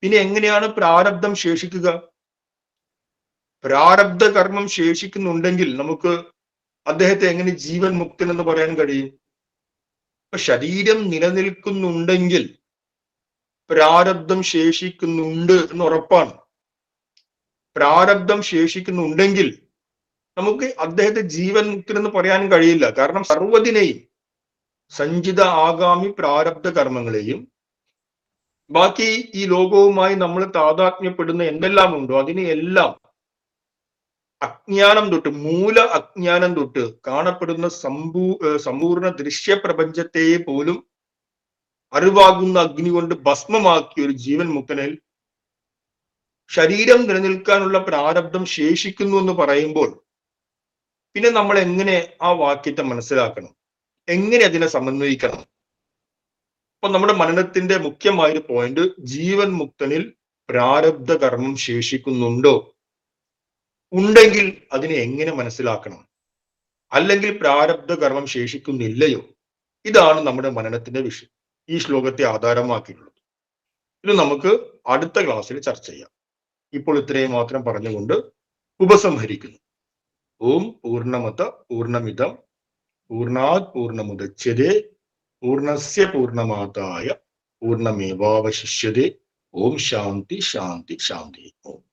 പിന്നെ എങ്ങനെയാണ് പ്രാരബ്ധം ശേഷിക്കുക? പ്രാരബ്ധ കർമ്മം ശേഷിക്കുന്നുണ്ടെങ്കിൽ നമുക്ക് അദ്ദേഹത്തെ എങ്ങനെ ജീവൻ മുക്തൻ എന്ന് പറയാൻ കഴിയും? ഇപ്പൊ ശരീരം നിലനിൽക്കുന്നുണ്ടെങ്കിൽ പ്രാരബ്ധം ശേഷിക്കുന്നുണ്ട് എന്ന് ഉറപ്പാണ്. പ്രാരബ്ധം ശേഷിക്കുന്നുണ്ടെങ്കിൽ നമുക്ക് അദ്ദേഹത്തെ ജീവൻ മുക്തൻ എന്ന് പറയാൻ കഴിയില്ല. കാരണം സർവ്വതിനെയും, സഞ്ചിത ആഗാമി പ്രാരബ്ധ കർമ്മങ്ങളെയും ബാക്കി ഈ ലോകവുമായി നമ്മൾ താതാത്മ്യപ്പെടുന്ന എന്തെല്ലാം ഉണ്ടോ അതിനെയെല്ലാം അജ്ഞാനം തൊട്ട്, മൂല അജ്ഞാനം തൊട്ട് കാണപ്പെടുന്ന സമ്പൂർണ്ണ ദൃശ്യപ്രപഞ്ചത്തെ പോലും അറിവാകുന്ന അഗ്നി കൊണ്ട് ഭസ്മമാക്കിയ ഒരു ജീവൻ മുക്തനിൽ ശരീരം നിലനിൽക്കാനുള്ള പ്രാരബ്ധം ശേഷിക്കുന്നു എന്ന് പറയുമ്പോൾ പിന്നെ നമ്മൾ എങ്ങനെ ആ വാക്യത്തെ മനസ്സിലാക്കണം? എങ്ങനെ അതിനെ സമന്വയിക്കണം? അപ്പൊ നമ്മുടെ മനനത്തിന്റെ മുഖ്യമായൊരു പോയിന്റ്, ജീവൻ മുക്തനിൽ പ്രാരബ്ധ കർമ്മം ശേഷിക്കുന്നുണ്ടോ? ഉണ്ടെങ്കിൽ അതിനെ എങ്ങനെ മനസ്സിലാക്കണം? അല്ലെങ്കിൽ പ്രാരബ്ധ കർമ്മം ശേഷിക്കുന്നില്ലയോ? ഇതാണ് നമ്മുടെ മനനത്തിന്റെ വിഷയം, ഈ ശ്ലോകത്തെ ആധാരമാക്കിയിട്ടുള്ളത്. ഇത് നമുക്ക് അടുത്ത ക്ലാസ്സിൽ ചർച്ച ചെയ്യാം. ഇപ്പോൾ ഇത്രയും മാത്രം പറഞ്ഞുകൊണ്ട് ഉപസംഹരിക്കുന്നു. ഓം പൂർണ്ണമത പൂർണ്ണമിതം പൂർണ്ണാത് പൂർണ്ണമുദച്യതേ പൂർണ്ണസ്യ പൂർണ്ണമാദായ പൂർണ്ണമേവാവശിഷ്യതേ. ഓം ശാന്തി ശാന്തി ശാന്തി. ഓം.